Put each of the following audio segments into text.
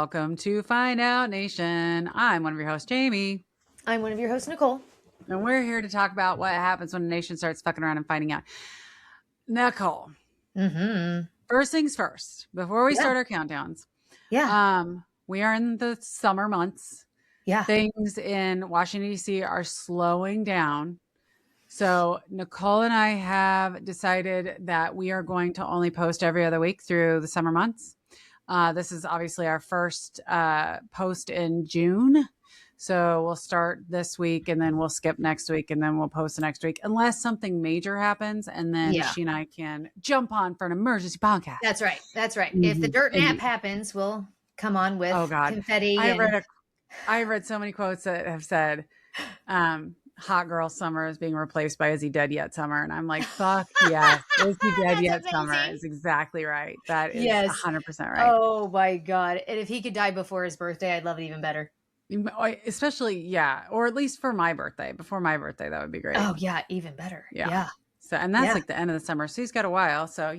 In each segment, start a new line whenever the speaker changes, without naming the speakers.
welcome to Find Out Nation. I'm one of your hosts, Jamie.
I'm one of your hosts, Nicole.
And we're here to talk about what happens when a nation starts fucking around and finding out. Nicole, first things first, before we start our countdowns. We are in the summer months. Things in Washington, D.C. are slowing down. So Nicole and I have decided that we are going to only post every other week through the summer months. This is obviously our first post in June. So we'll start this week and then we'll skip next week and then we'll post the next week unless something major happens. And then she and I can jump on for an emergency podcast.
That's right. That's right. If the dirt nap happens, we'll come on with confetti.
I read so many quotes that have said, hot girl summer is being replaced by is he dead yet summer. And I'm like, fuck yeah. Is he dead yet summer is exactly right. That is 100% right.
Oh my God. And if he could die before his birthday, I'd love it even better.
Especially, or at least for my birthday, before my birthday, that would be great.
Oh yeah. Even better. Yeah.
So, and that's like the end of the summer. So he's got a while. So,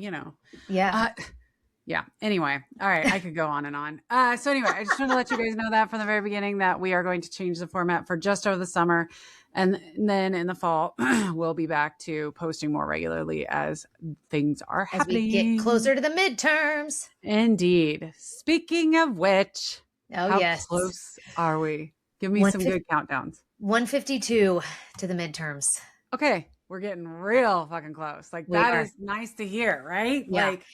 Anyway. All right. I could go on and on. So anyway, I just want to let you guys know that from the very beginning that we are going to change the format for just over the summer. And then in the fall, we'll be back to posting more regularly as things are happening.
As we get closer to the midterms.
Indeed. Speaking of which, how close are we? Give me some good countdowns.
152 to the midterms.
Okay. We're getting real fucking close. Like that is nice to hear, right?
Yeah.
Like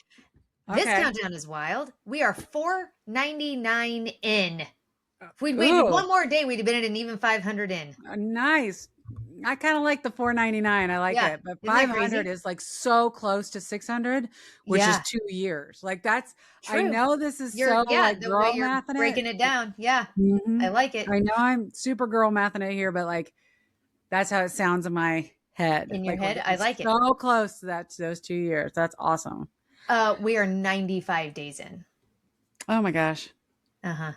this countdown is wild. We are 499 in. If we'd waited one more day, we'd have been at an even 500 in.
Nice. I kind of like the 499. I like it. But 500 is like so close to 600, which is 2 years. Like that's, true. I know this is so like girl math in it.
Breaking it down. Yeah. I like it.
I know I'm super girl math in it here, but like that's how it sounds in my head.
In your head? I like it.
So close to those 2 years. That's awesome.
We are 95 days in.
Oh my gosh.
Uh-huh.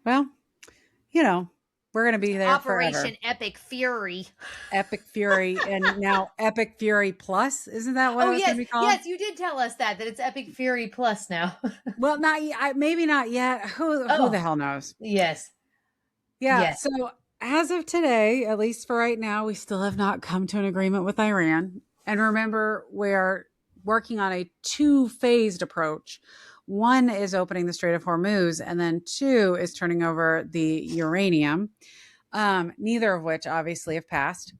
Well, we're going to be there
Operation
forever.
Epic Fury.
Epic Fury. And now Epic Fury Plus. Isn't that what it's going to be called?
Yes, you did tell us that it's Epic Fury Plus now.
Well, maybe not yet. Who the hell knows?
Yes.
Yeah. Yes. So as of today, at least for right now, we still have not come to an agreement with Iran. And remember, we're working on a two-phased approach. One is opening the Strait of Hormuz, and then two is turning over the uranium, neither of which obviously have passed.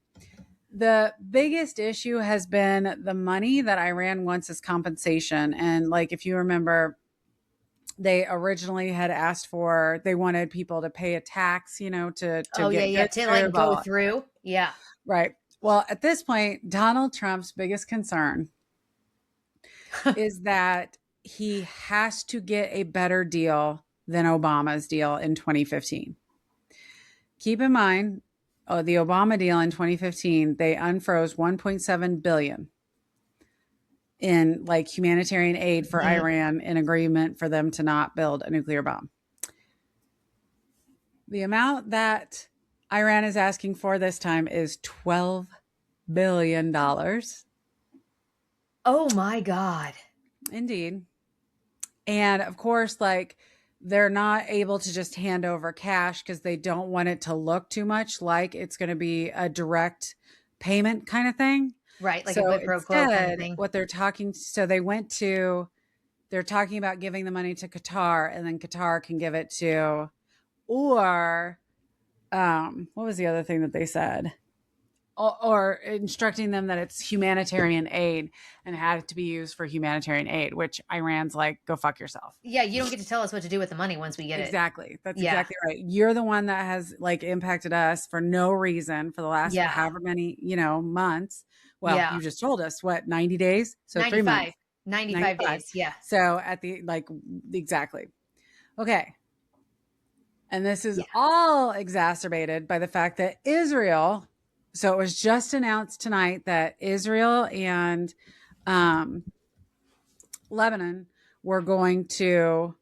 The biggest issue has been the money that Iran wants as compensation. And like, if you remember, they originally had asked for, they wanted people to pay a tax, to
go through. Yeah.
Right. Well, at this point, Donald Trump's biggest concern is that he has to get a better deal than Obama's deal in 2015. Keep in mind, the Obama deal in 2015, they unfroze $1.7 billion in like humanitarian aid for Iran in agreement for them to not build a nuclear bomb. The amount that Iran is asking for this time is $12 billion.
Oh my God.
Indeed. And of course, like they're not able to just hand over cash because they don't want it to look too much like it's going to be a direct payment kind of thing.
Right. Like a quid pro quo kind of thing.
What they're talking, they're talking about giving the money to Qatar and then Qatar can give it to, or what was the other thing that they said? Or instructing them that it's humanitarian aid and had it to be used for humanitarian aid, which Iran's like, go fuck yourself.
Yeah, you don't get to tell us what to do with the money once we get it.
Exactly. That's exactly right. You're the one that has like impacted us for no reason for the last however many, months. Well, you just told us what, 90 days? So
95.
3 months.
95 days. Yeah.
So at the exactly. Okay. And this is all exacerbated by the fact that Israel. So it was just announced tonight that Israel and Lebanon were going to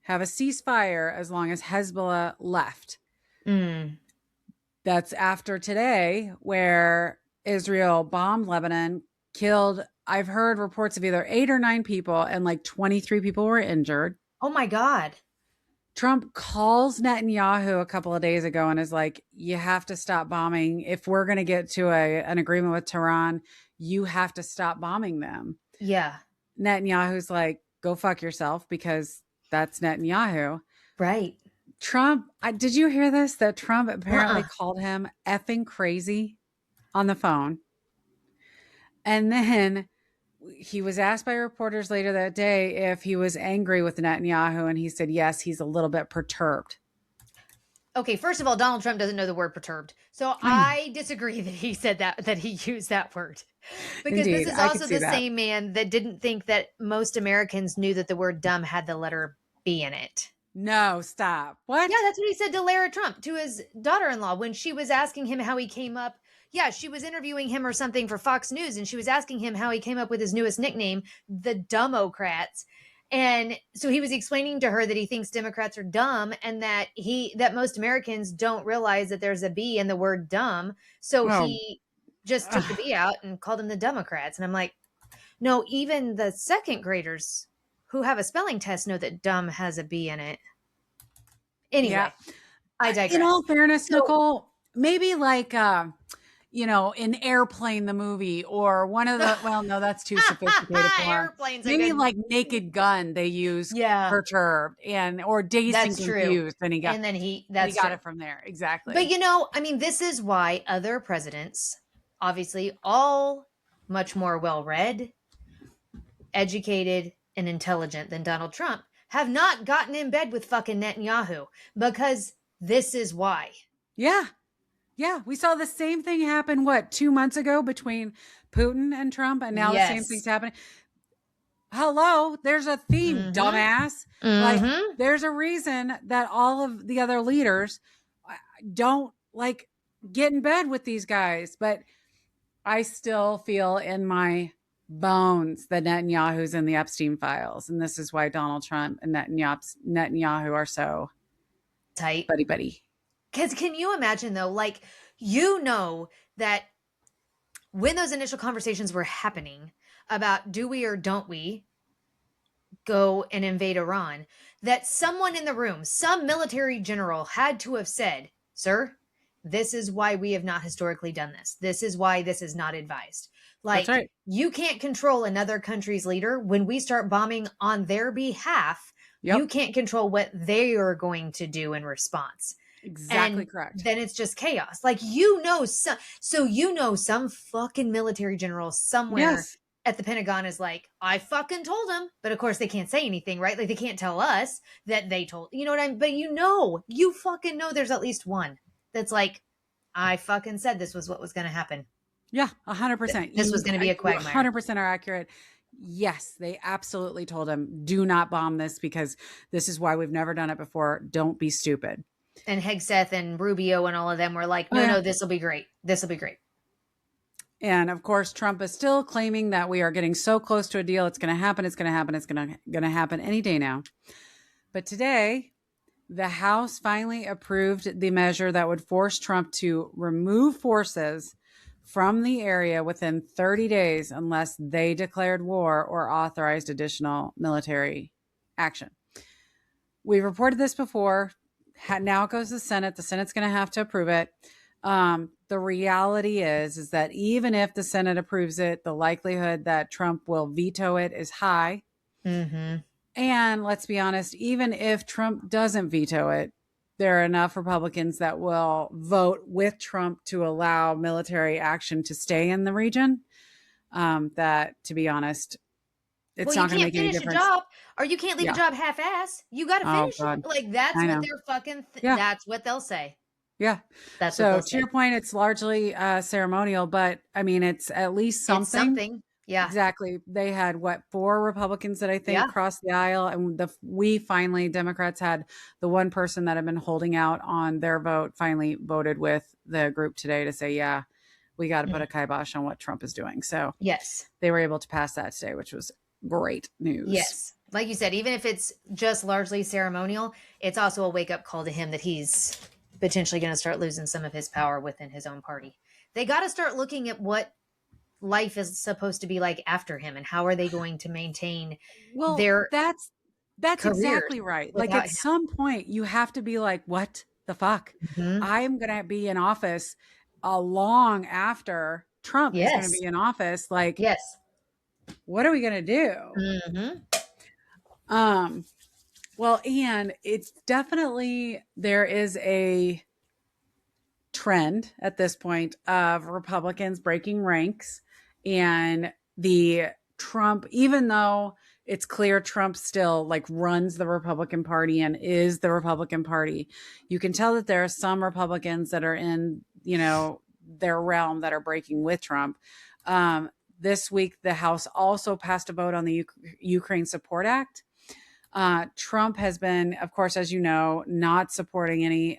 have a ceasefire as long as Hezbollah left. That's after today, where Israel bombed Lebanon, killed, I've heard reports of either 8 or 9 people, and like 23 people were injured.
Oh my God.
Trump calls Netanyahu a couple of days ago and is like, you have to stop bombing. If we're going to get to an agreement with Tehran, you have to stop bombing them.
Yeah.
Netanyahu's like, go fuck yourself, because that's Netanyahu.
Right.
Trump, did you hear this? That Trump apparently called him effing crazy on the phone. And then he was asked by reporters later that day if he was angry with Netanyahu, and he said, yes, he's a little bit perturbed.
Okay, first of all, Donald Trump doesn't know the word perturbed. So I disagree that he said that he used that word. Because
Indeed,
this is also the same man that didn't think that most Americans knew that the word dumb had the letter B in it.
No, stop. What?
Yeah, that's what he said to Lara Trump, to his daughter-in-law, when she was asking him how he came up. Yeah, she was interviewing him or something for Fox News, and she was asking him how he came up with his newest nickname, the Dumbocrats. And so he was explaining to her that he thinks Democrats are dumb, and that most Americans don't realize that there's a B in the word dumb. So he just took the B out and called them the Democrats. And I'm like, no, even the second graders who have a spelling test know that dumb has a B in it. Anyway, I digress.
In all fairness, Nicole, maybe like, in Airplane, the movie, or one of the, well, no, that's too sophisticated for
Airplanes.
Maybe like Naked Gun, they use perturbed or dazed and confused. And he got it from there. Exactly.
But this is why other presidents, obviously all much more well-read, educated, and intelligent than Donald Trump, have not gotten in bed with fucking Netanyahu, because this is why.
Yeah. Yeah. We saw the same thing happen, 2 months ago between Putin and Trump, and now the same thing's happening. Hello, there's a theme, dumbass. Like, there's a reason that all of the other leaders don't get in bed with these guys. But I still feel in my bones that Netanyahu's in the Epstein files, and this is why Donald Trump and Netanyahu are so
tight,
buddy.
Because can you imagine though, that when those initial conversations were happening about do we or don't we go and invade Iran, that someone in the room, some military general, had to have said, sir, this is why we have not historically done this. This is why this is not advised. Like, that's right. You can't control another country's leader. When we start bombing on their behalf, you can't control what they are going to do in response.
Exactly, correct.
Then it's just chaos. Some fucking military general somewhere at the Pentagon is like, I fucking told him. But of course they can't say anything, right? Like, they can't tell us that they told, you know what I mean? But you fucking know there's at least one that's like, I fucking said this was what was going to happen.
Yeah, 100%.
This was going to be a quagmire.
100% are accurate. Yes, they absolutely told him, do not bomb this, because this is why we've never done it before. Don't be stupid.
And Hegseth and Rubio and all of them were like, no, this will be great. This will be great.
And of course, Trump is still claiming that we are getting so close to a deal. It's going to happen. It's going to happen. It's going to happen any day now. But today, the House finally approved the measure that would force Trump to remove forces from the area within 30 days unless they declared war or authorized additional military action. We've reported this before. Now it goes to the Senate. The Senate's going to have to approve it. The reality is that even if the Senate approves it, the likelihood that Trump will veto it is high.
Mm-hmm.
And let's be honest, even if Trump doesn't veto it, there are enough Republicans that will vote with Trump to allow military action to stay in the region. That, to be honest, it's not going to make any difference.
Job, or you can't leave a job half-ass. You got to finish it. Like, that's what they're fucking. That's what they'll say.
Yeah.
That's
so. To your point, it's largely ceremonial, but I mean, it's at least something.
It's something. Yeah,
exactly. They had 4 Republicans that I think crossed the aisle, and Democrats had the one person that had been holding out on their vote finally voted with the group today to say, yeah, we got to put a kibosh on what Trump is doing. So
yes,
they were able to pass that today, which was great news.
Yes. Like you said, even if it's just largely ceremonial, it's also a wake up call to him that he's potentially going to start losing some of his power within his own party. They got to start looking at what life is supposed to be like after him, and how are they going to maintain
That's exactly right. Like at some point you have to be like, what the fuck? I'm going to be in office long after Trump is going to be in office. Like, what are we going to do? Well, and it's definitely, there is a trend at this point of Republicans breaking ranks, and the Trump, even though it's clear Trump still like runs the Republican Party and is the Republican Party, you can tell that there are some Republicans that are in, you know, their realm that are breaking with Trump. This week, the House also passed a vote on the Ukraine Support Act. Trump has been, of course, as you know, not supporting any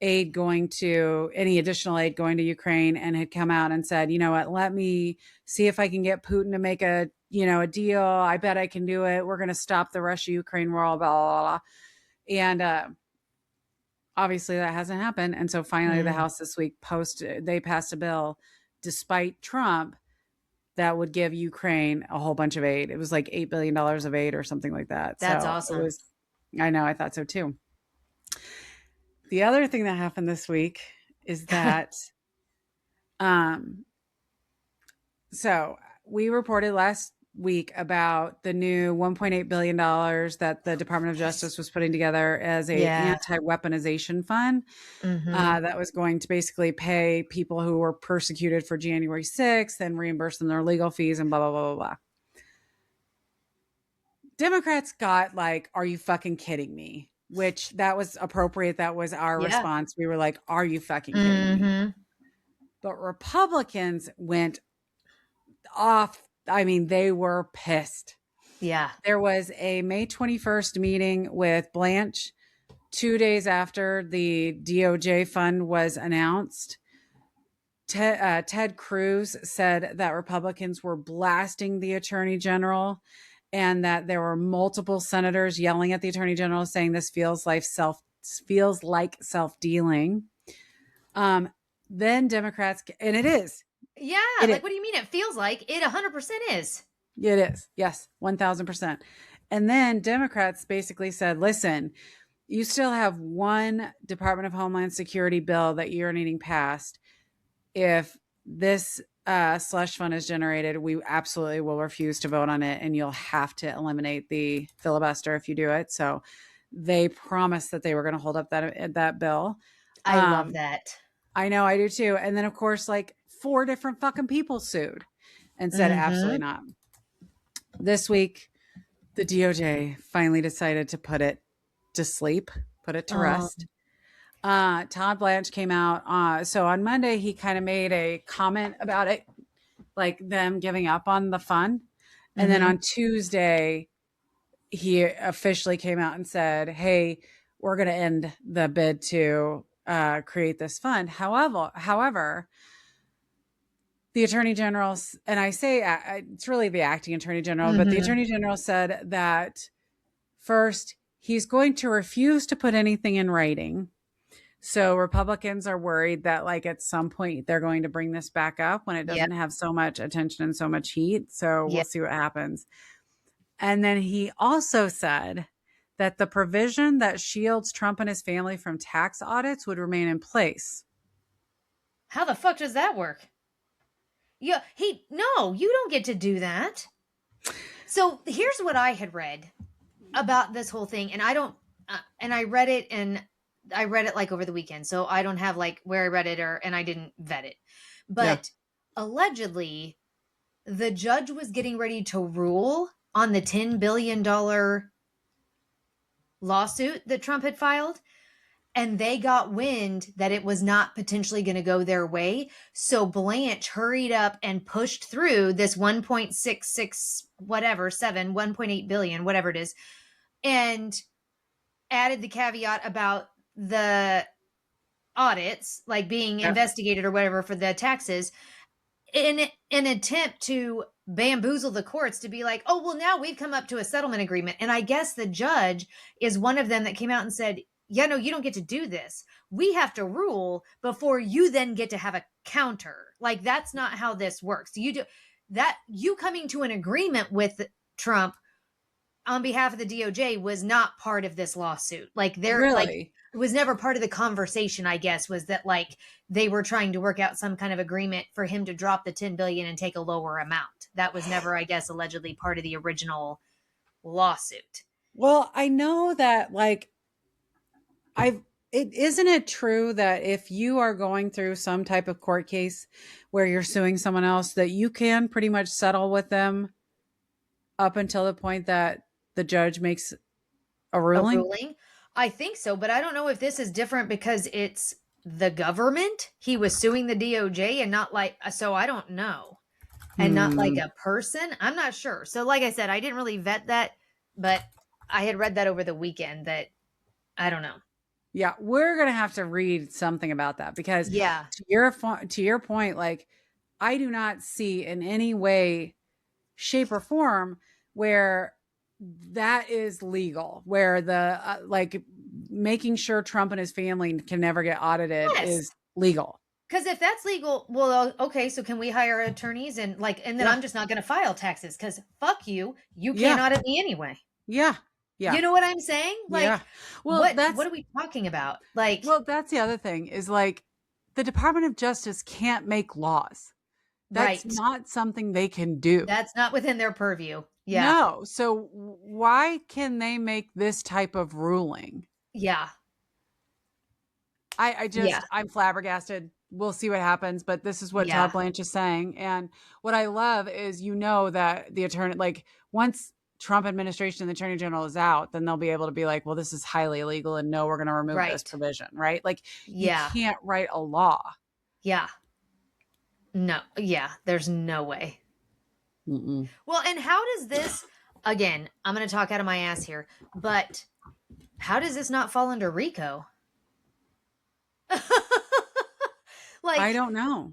any additional aid going to Ukraine, and had come out and said, you know what, let me see if I can get Putin to make a deal. I bet I can do it. We're going to stop the Russia-Ukraine war, blah, blah, blah. And obviously that hasn't happened. And so finally the House this week they passed a bill despite Trump that would give Ukraine a whole bunch of aid. It was like $8 billion of aid or something like that.
That's awesome.
I know. I thought so too. The other thing that happened this week is that, so we reported last week about the new $1.8 billion that the Department of Justice was putting together as a anti-weaponization fund that was going to basically pay people who were persecuted for January 6th and reimburse them their legal fees and blah, blah, blah, blah, blah. Democrats got like, are you fucking kidding me? Which that was appropriate. That was our response. We were like, are you fucking kidding me? But Republicans went off. I mean, they were pissed.
Yeah.
There was a May 21st meeting with Blanche 2 days after the DOJ fund was announced. Ted Cruz said that Republicans were blasting the Attorney General, and that there were multiple senators yelling at the Attorney General saying this feels like self-dealing. Then Democrats, and it is.
Yeah. What do you mean? It feels like it 100% is.
It is. Yes. 1000%. And then Democrats basically said, listen, you still have one Department of Homeland Security bill that you're needing passed. If this slush fund is generated, we absolutely will refuse to vote on it, and you'll have to eliminate the filibuster if you do it. So they promised that they were going to hold up that bill.
I love that.
I know, I do too. And then of course, like 4 different fucking people sued and said absolutely not. This week, the DOJ finally decided to put it to sleep, put it to rest. Todd Blanche came out. So on Monday, he kind of made a comment about it, like them giving up on the fund. And then on Tuesday, he officially came out and said, hey, we're going to end the bid to create this fund. However, the Attorney General, and I say it's really the acting Attorney General, but the Attorney General said that first, he's going to refuse to put anything in writing. So Republicans are worried that like at some point they're going to bring this back up when it doesn't have so much attention and so much heat. So we'll see what happens. And then he also said that the provision that shields Trump and his family from tax audits would remain in place.
How the fuck does that work? Yeah, no, you don't get to do that. So here's what I had read about this whole thing. And I read it like over the weekend. So I don't have like where I read it and I didn't vet it. But allegedly the judge was getting ready to rule on the $10 billion lawsuit that Trump had filed. And they got wind that it was not potentially going to go their way. So Blanche hurried up and pushed through this 1.66, whatever, 1.8 billion, whatever it is, and added the caveat about the audits, like being investigated or whatever for the taxes, in an attempt to bamboozle the courts to be like, oh, well, now we've come up to a settlement agreement. And I guess the judge is one of them that came out and said, yeah, no, you don't get to do this. We have to rule before you then get to have a counter. Like, that's not how this works. You coming to an agreement with Trump on behalf of the DOJ was not part of this lawsuit. Like they're like,
Really?
it was never part of the conversation, I guess, was that like they were trying to work out some kind of agreement for him to drop the 10 billion and take a lower amount. That was never, I guess, allegedly part of the original lawsuit.
Well, I know that like isn't it true that if you are going through some type of court case where you're suing someone else, that you can pretty much settle with them up until the point that the judge makes a ruling?
A ruling? I think so, but I don't know if this is different because it's the government. He was suing the DOJ and not like, so I don't know. And not like a person. I'm not sure. So like I said, I didn't really vet that, but I had read that over the weekend that I don't know.
Yeah, we're going to have to read something about that because
yeah,
to your point, like I do not see in any way, shape or form where that is legal, where the like making sure Trump and his family can never get audited is legal.
Because if that's legal, well, okay, so can we hire attorneys and then I'm just not going to file taxes because fuck you. You can't audit me anyway.
Yeah. Yeah.
You know what I'm saying? Like,
yeah. Well,
what are we talking about? Like,
well, that's the other thing is like the Department of Justice can't make laws. That's not something they can do.
That's not within their purview. Yeah.
No. So why can they make this type of ruling?
Yeah.
I'm flabbergasted. We'll see what happens, but this is what Todd Blanche is saying. And what I love is, that the attorney, like once Trump administration and the attorney general is out, then they'll be able to be like, well, this is highly illegal and no, we're going to remove this provision. Right. Like you can't write a law.
Yeah. No. Yeah. There's no way.
Mm-mm.
Well, and how does this, again, I'm going to talk out of my ass here, but how does this not fall under RICO?
Like, I don't know.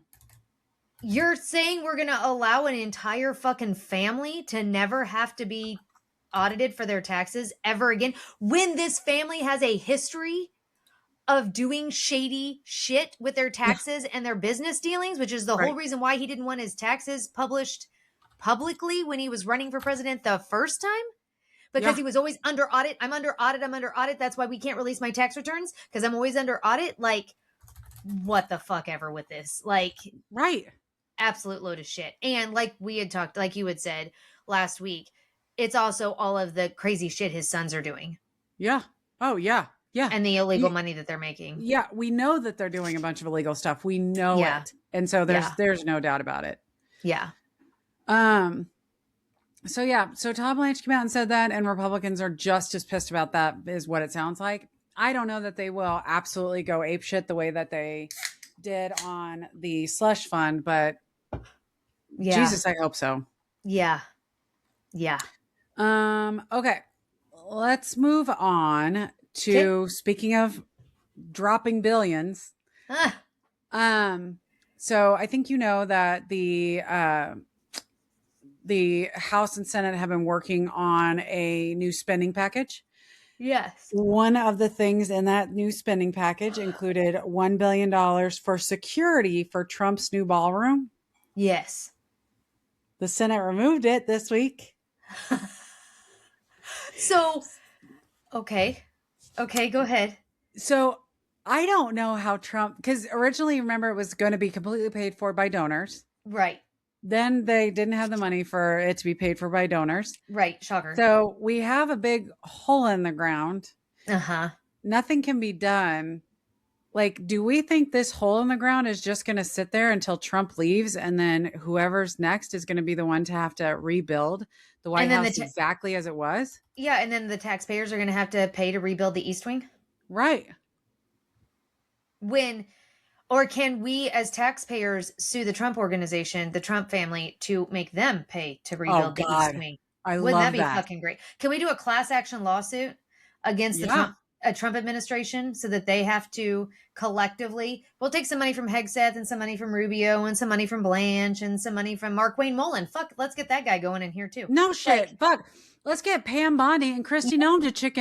You're saying we're going to allow an entire fucking family to never have to be audited for their taxes ever again when this family has a history of doing shady shit with their taxes and their business dealings, which is the whole reason why he didn't want his taxes published publicly when he was running for president the first time, because he was always under audit. I'm under audit. That's why we can't release my tax returns, because I'm always under audit. Like, what the fuck ever with this? Like, absolute load of shit. And like we had talked, like you had said last week, it's also all of the crazy shit his sons are doing.
Yeah. Oh, yeah. Yeah.
And the illegal money that they're making.
Yeah. We know that they're doing a bunch of illegal stuff. We know it. And so there's no doubt about it.
Yeah.
So Todd Blanche came out and said that, and Republicans are just as pissed about that, is what it sounds like. I don't know that they will absolutely go apeshit the way that they did on the slush fund, but Jesus, I hope so.
Yeah. Yeah.
Okay. Let's move on to speaking of dropping billions. So I think that the House and Senate have been working on a new spending package.
Yes.
One of the things in that new spending package included $1 billion for security for Trump's new ballroom.
Yes.
The Senate removed it this week.
So, okay, go ahead.
So I don't know how Trump, because originally, remember, it was going to be completely paid for by donors.
Right.
Then they didn't have the money for it to be paid for by donors.
Right. Shocker.
So we have a big hole in the ground. Nothing can be done. Like, do we think this hole in the ground is just going to sit there until Trump leaves, and then whoever's next is going to be the one to have to rebuild the White House exactly as it was?
Yeah, and then the taxpayers are going to have to pay to rebuild the East Wing?
Right.
Or can we as taxpayers sue the Trump organization, the Trump family, to make them pay to rebuild the East Wing? Wouldn't that be fucking great? Can we do a class action lawsuit against the Trump administration so that they have to collectively, we'll take some money from Hegseth and some money from Rubio and some money from Blanche and some money from Mark Wayne Mullen. Fuck, let's get that guy going in here too.
No shit. Fuck. Let's get Pam Bondi and Kristi Noem to chip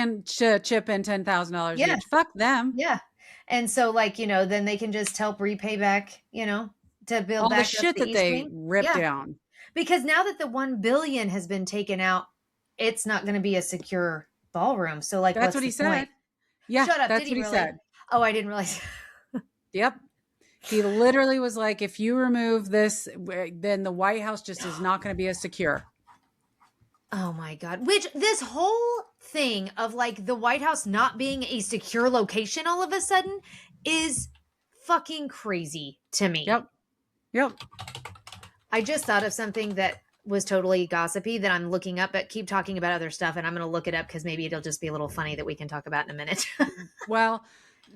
in $10,000 each. Fuck them.
Yeah. And so, then they can just help repay back, to build
all
back
the shit that they ripped down.
Because now that the $1 billion has been taken out, it's not going to be a secure ballroom. So like,
that's what he said.
Point?
Yeah,
shut up.
That's
Did he
what he
really?
said.
Oh, I didn't realize.
Yep. He literally was like, if you remove this, then the White House just is not going to be as secure.
Oh my God. Which this whole thing of like the White House not being a secure location all of a sudden is fucking crazy to me.
Yep.
I just thought of something that was totally gossipy that I'm looking up, but keep talking about other stuff and I'm going to look it up because maybe it'll just be a little funny that we can talk about in a minute.
Well,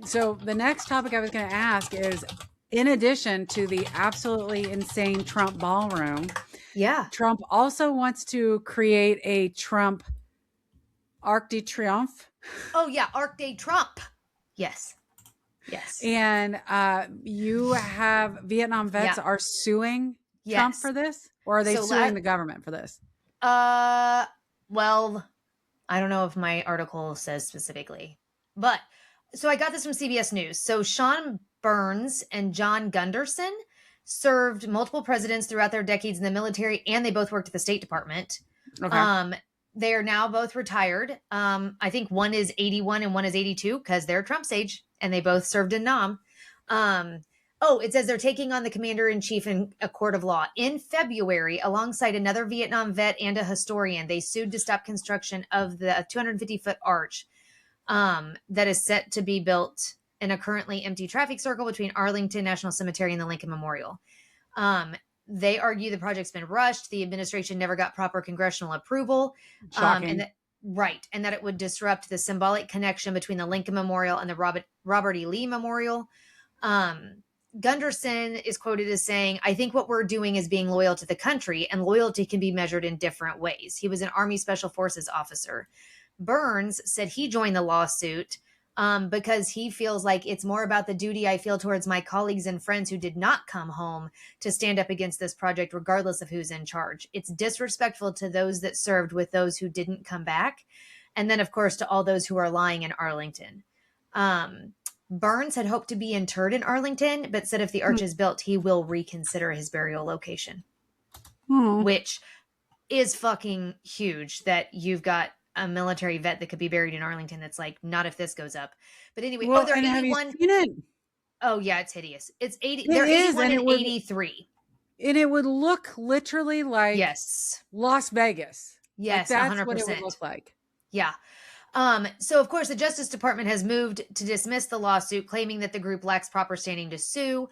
so the next topic I was going to ask is, in addition to the absolutely insane Trump ballroom, Trump also wants to create a Trump Arc de Triomphe.
Oh yeah, Arc de Trump. Yes.
And you have Vietnam vets are suing Trump for this, or are they suing the government for this?
Well, I don't know if my article says specifically, but so I got this from CBS News. So Sean Burns and John Gunderson served multiple presidents throughout their decades in the military, and they both worked at the State Department. Okay. They are now both retired. I think one is 81 and one is 82 because they're Trump's age, and they both served in Nam. It says they're taking on the commander-in-chief in a court of law. In February, alongside another Vietnam vet and a historian, they sued to stop construction of the 250-foot arch that is set to be built in a currently empty traffic circle between Arlington National Cemetery and the Lincoln Memorial. They argue the project's been rushed. The administration never got proper congressional approval.
Shocking.
And that it would disrupt the symbolic connection between the Lincoln Memorial and the Robert E. Lee Memorial. Gunderson is quoted as saying, "I think what we're doing is being loyal to the country, and loyalty can be measured in different ways." He was an Army Special Forces officer. Burns said he joined the lawsuit because he feels like it's more about the duty I feel towards my colleagues and friends who did not come home to stand up against this project, regardless of who's in charge. It's disrespectful to those that served with those who didn't come back. And then, of course, to all those who are lying in Arlington. Burns had hoped to be interred in Arlington, but said if the arch is built, he will reconsider his burial location, which is fucking huge that you've got a military vet that could be buried in Arlington. That's like, not if this goes up. But anyway, they're 81. Have you seen it? Oh yeah, it's hideous. It's 80. They're 81 and 83.
And it would look literally like Las Vegas.
Yes,
like
100%.
What it would look like.
Yeah. So of course the Justice Department has moved to dismiss the lawsuit, claiming that the group lacks proper standing to sue.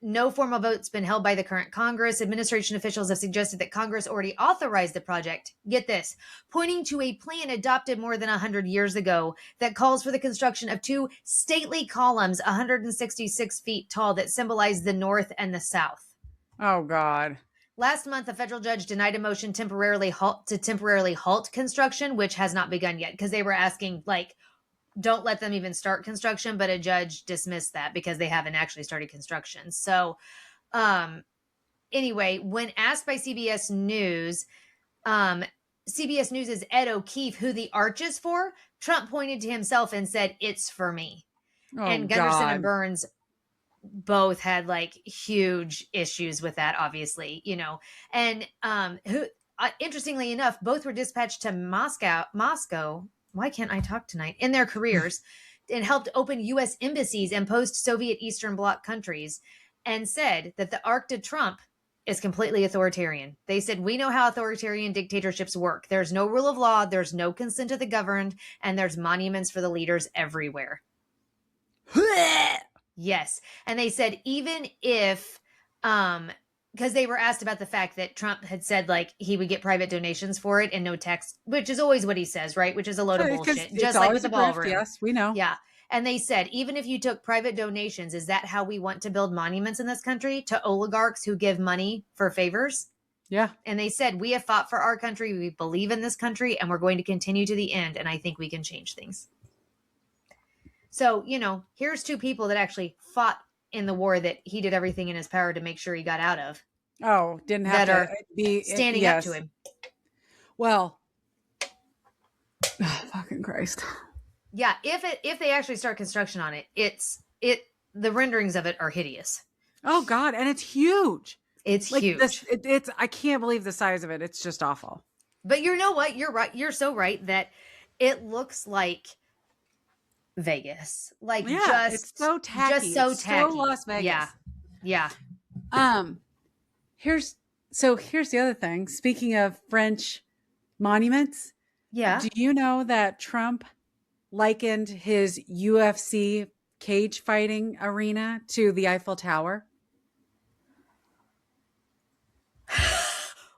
No formal vote's been held by the current Congress. Administration officials have suggested that Congress already authorized the project. Get this, pointing to a plan adopted more than 100 years ago that calls for the construction of two stately columns 166 feet tall that symbolize the North and the South.
Oh God.
Last month, a federal judge denied a motion to temporarily halt construction, which has not begun yet, because they were asking, like, don't let them even start construction, but a judge dismissed that because they haven't actually started construction. So anyway, when asked by CBS News, CBS News' Ed O'Keefe who the arch is for, Trump pointed to himself and said, "It's for me." And Gunderson and Burns both had like huge issues with that, obviously, you know, and interestingly enough, both were dispatched to Moscow. Why can't I talk tonight? In their careers, and helped open U.S. embassies in post-Soviet Eastern Bloc countries, and said that the Arc de Trump is completely authoritarian. They said, "We know how authoritarian dictatorships work. There's no rule of law, there's no consent of the governed, and there's monuments for the leaders everywhere." Yes. And they said, even if, because they were asked about the fact that Trump had said like he would get private donations for it and no tax, which is always what he says, right? Which is a load of bullshit. Just like with the ballroom.
Yes, we know.
Yeah. And they said, even if you took private donations, is that how we want to build monuments in this country? To oligarchs who give money for favors?
Yeah.
And they said, we have fought for our country. We believe in this country and we're going to continue to the end. And I think we can change things. So, you know, here's two people that actually fought in the war that he did everything in his power to make sure he got out of.
Oh, didn't have to be
standing up to him.
Well, fucking Christ.
Yeah, if they actually start construction on it, the renderings of it are hideous.
Oh God, and it's huge.
It's like huge.
It's I can't believe the size of it. It's just awful.
But you know what? You're right. You're so right that it looks like Vegas. Like
it's so tacky.
Just so tacky.
So Las Vegas.
Yeah. Yeah.
Here's the other thing. Speaking of French monuments.
Yeah.
Do you know that Trump likened his UFC cage fighting arena to the Eiffel Tower?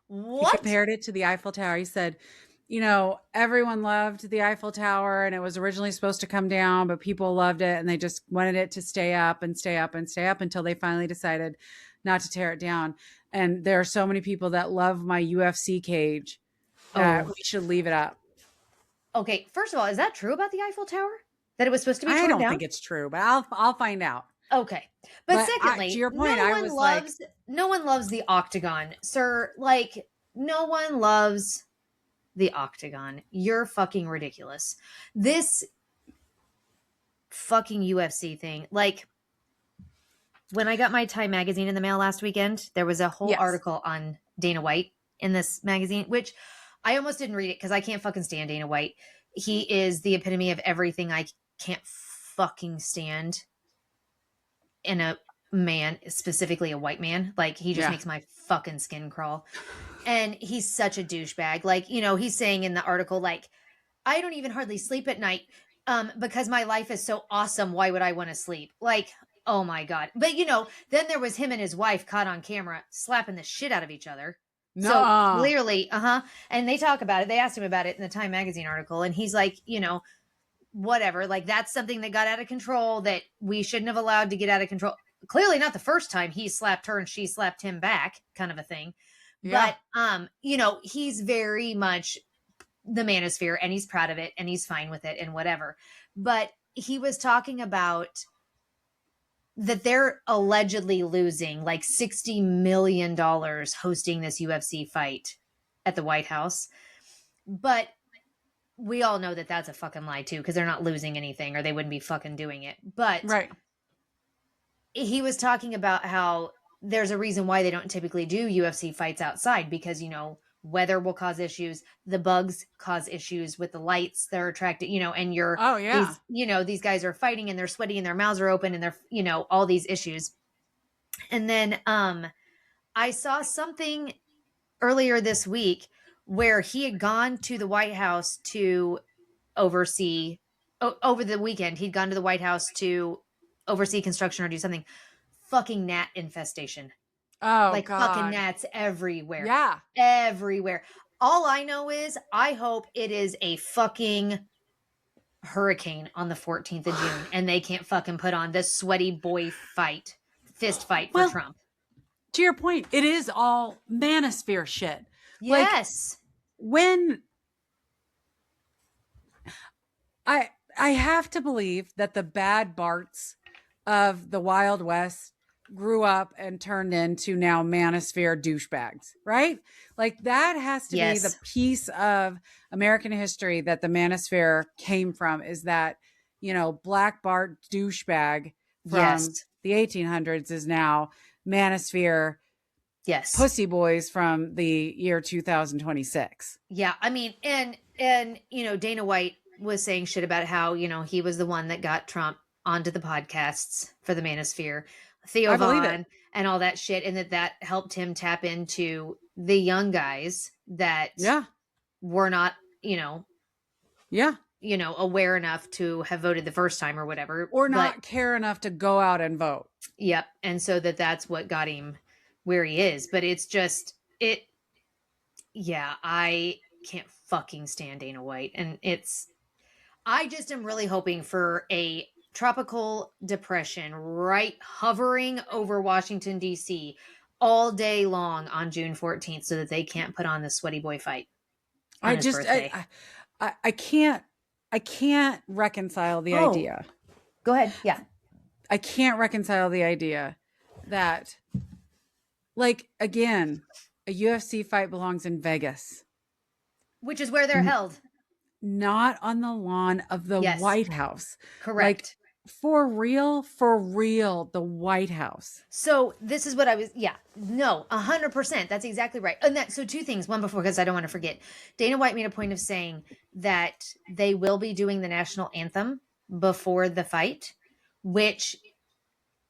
What?
He compared it to the Eiffel Tower. He said, everyone loved the Eiffel Tower and it was originally supposed to come down, but people loved it and they just wanted it to stay up and stay up and stay up until they finally decided not to tear it down. And there are so many people that love my UFC cage that we should leave it up.
Okay, first of all, is that true about the Eiffel Tower? That it was supposed to be torn down?
I don't think it's true, but I'll find out.
Okay. But secondly,
to your point,
no one loves the octagon, sir. Like, no one loves the octagon. You're fucking ridiculous. This fucking UFC thing. Like, when I got my Time magazine in the mail last weekend, there was a whole article on Dana White in this magazine, which I almost didn't read it because I can't fucking stand Dana White. He is the epitome of everything I can't fucking stand in a man, specifically a white man. Like, he just makes my fucking skin crawl. And he's such a douchebag. Like, he's saying in the article, like, I don't even hardly sleep at night because my life is so awesome. Why would I want to sleep? Like, oh my God. But, then there was him and his wife caught on camera slapping the shit out of each other. No. So clearly, and they talk about it. They asked him about it in the Time magazine article. And he's like, whatever. Like, that's something that got out of control that we shouldn't have allowed to get out of control. Clearly not the first time he slapped her and she slapped him back, kind of a thing. Yeah. But, he's very much the manosphere and he's proud of it and he's fine with it and whatever. But he was talking about that they're allegedly losing like $60 million hosting this UFC fight at the White House. But we all know that that's a fucking lie too, because they're not losing anything or they wouldn't be fucking doing it. But he was talking about how there's a reason why they don't typically do UFC fights outside because, weather will cause issues. The bugs cause issues with the lights that are attracted, and these guys are fighting and they're sweaty and their mouths are open and they're, all these issues. And then I saw something earlier this week where he had gone to the White House to oversee over the weekend. He'd gone to the White House to oversee construction or do something. Fucking gnat infestation.
Oh,
like
God.
Fucking gnats everywhere.
Yeah.
Everywhere. All I know is I hope it is a fucking hurricane on the 14th of June and they can't fucking put on this sweaty boy fist fight for Trump.
To your point, it is all manosphere shit.
Yes.
Like, when I have to believe that the bad Barts of the Wild West grew up and turned into now manosphere douchebags, right? Like, that has to be the piece of American history that the manosphere came from, is that, Black Bart douchebag from the 1800s is now manosphere pussy boys from the year 2026.
Yeah. I mean, and Dana White was saying shit about how, he was the one that got Trump onto the podcasts for the manosphere. Theo Vaughn and all that shit, and that helped him tap into the young guys that were not, aware enough to have voted the first time or whatever,
or not care enough to go out and vote.
Yep, and so that's what got him where he is. But it's just I can't fucking stand Dana White, and I just am really hoping for a tropical depression hovering over Washington, D.C. all day long on June 14th so that they can't put on the sweaty boy fight on his birthday.
I can't reconcile the idea.
Go ahead. Yeah.
I can't reconcile the idea that, like, again, a UFC fight belongs in Vegas.
Which is where they're held.
Not on the lawn of the White House.
Correct.
For real, the White House.
So this is what I was, 100%. That's exactly right. And so two things. One before, because I don't want to forget. Dana White made a point of saying that they will be doing the national anthem before the fight, which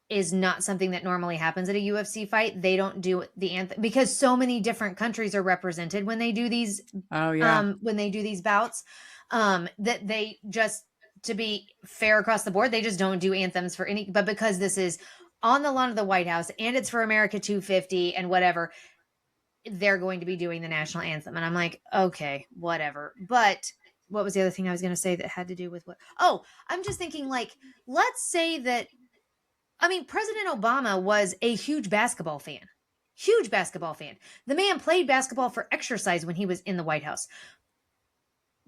is not something that normally happens at a UFC fight. They don't do the anthem because so many different countries are represented when they do these. When they do these bouts, that they just, to be fair across the board, they just don't do anthems for any. But because this is on the lawn of the White House and it's for America 250 and whatever, they're going to be doing the national anthem. And I'm like, okay, whatever. But what was the other thing I was going to say that had to do with what? Oh, I'm just thinking, like, let's say that, I mean, President Obama was a huge basketball fan. Huge basketball fan. The man played basketball for exercise when he was in the White House.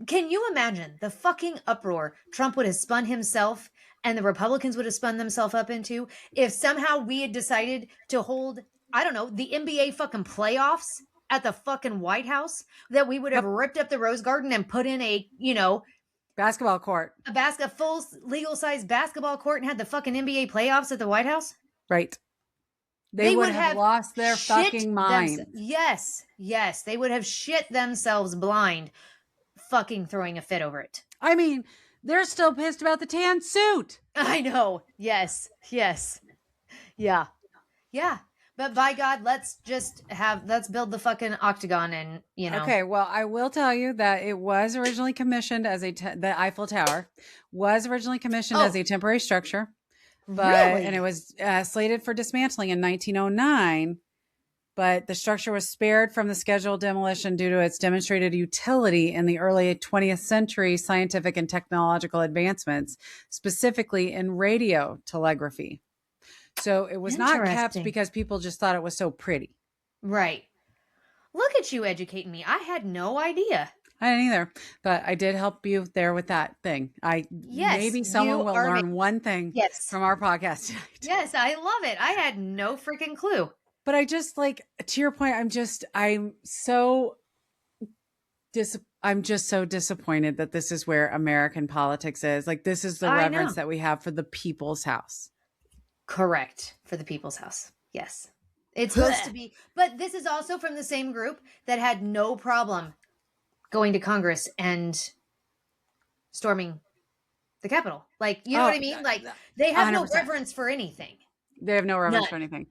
Can you imagine the fucking uproar Trump would have spun himself and the Republicans would have spun themselves up into if somehow we had decided to hold, I don't know, the NBA fucking playoffs at the fucking White House, that we would have ripped up the Rose Garden and put in a,
basketball court,
a full legal size basketball court, and had the fucking NBA playoffs at the White House?
Right. They would have lost their fucking mind.
Yes. They would have shit themselves blind, fucking throwing a fit over it.
I mean, they're still pissed about the tan suit.
I know. Yes. Yeah. But by God, let's build the fucking octagon and,
Okay, well, I will tell you that it was originally commissioned as the Eiffel Tower was originally commissioned as a temporary structure. But,
really?
And it was slated for dismantling in 1909. But the structure was spared from the scheduled demolition due to its demonstrated utility in the early 20th century scientific and technological advancements, specifically in radio telegraphy. So it was not kept because people just thought it was so pretty.
Right. Look at you educating me. I had no idea.
I didn't either, but I did help you there with that thing. Maybe someone will learn one thing from our podcast tonight.
Yes, I love it. I had no freaking clue.
But I just, like, to your point, I'm just so disappointed that this is where American politics is. Like, this is the reverence that we have for the people's house.
Correct. For the people's house. Yes. It's supposed to be. But this is also from the same group that had no problem going to Congress and storming the Capitol. Like, you know what I mean? Like, they have 100%. No reverence for anything.
They have no reverence for anything.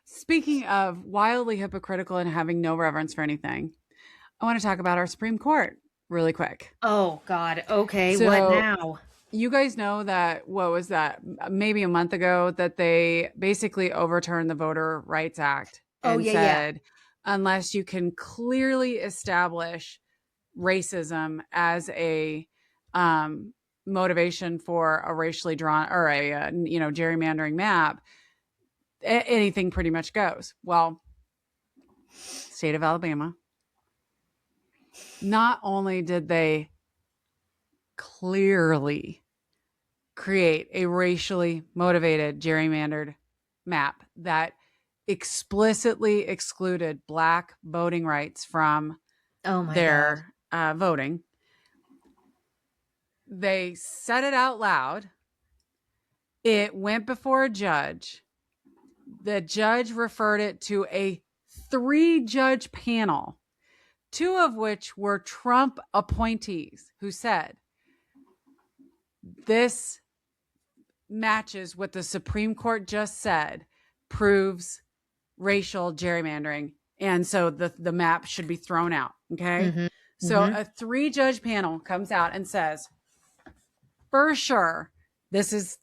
Speaking of wildly hypocritical and having no reverence for anything, I want to talk about our Supreme Court really quick.
Oh, God. Okay. So, what now?
You guys know that, what was that, maybe a month ago, that they basically overturned the Voter Rights Act and said, unless you can clearly establish racism as a motivation for a racially drawn or a gerrymandering map, anything pretty much goes. Well, state of Alabama, not only did they clearly create a racially motivated gerrymandered map that explicitly excluded Black voting rights from their voting. They said it out loud. It went before a judge. The judge referred it to a 3-judge panel, 2 of which were Trump appointees, who said, this matches what the Supreme Court just said, proves racial gerrymandering, and so the map should be thrown out. Okay. Mm-hmm. So a 3-judge panel comes out and says, for sure, this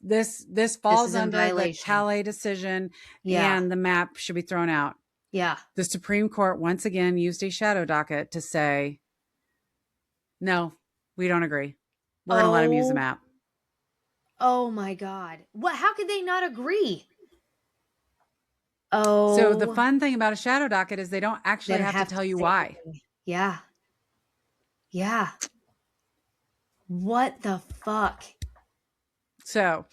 falls under the Calais decision, and the map should be thrown out.
Yeah.
The Supreme Court once again used a shadow docket to say, no, we don't agree. We're going to let him use the map.
Oh my God. What? How could they not agree?
So the fun thing about a shadow docket is they don't actually have to tell you why.
Yeah. Yeah. What the fuck?
So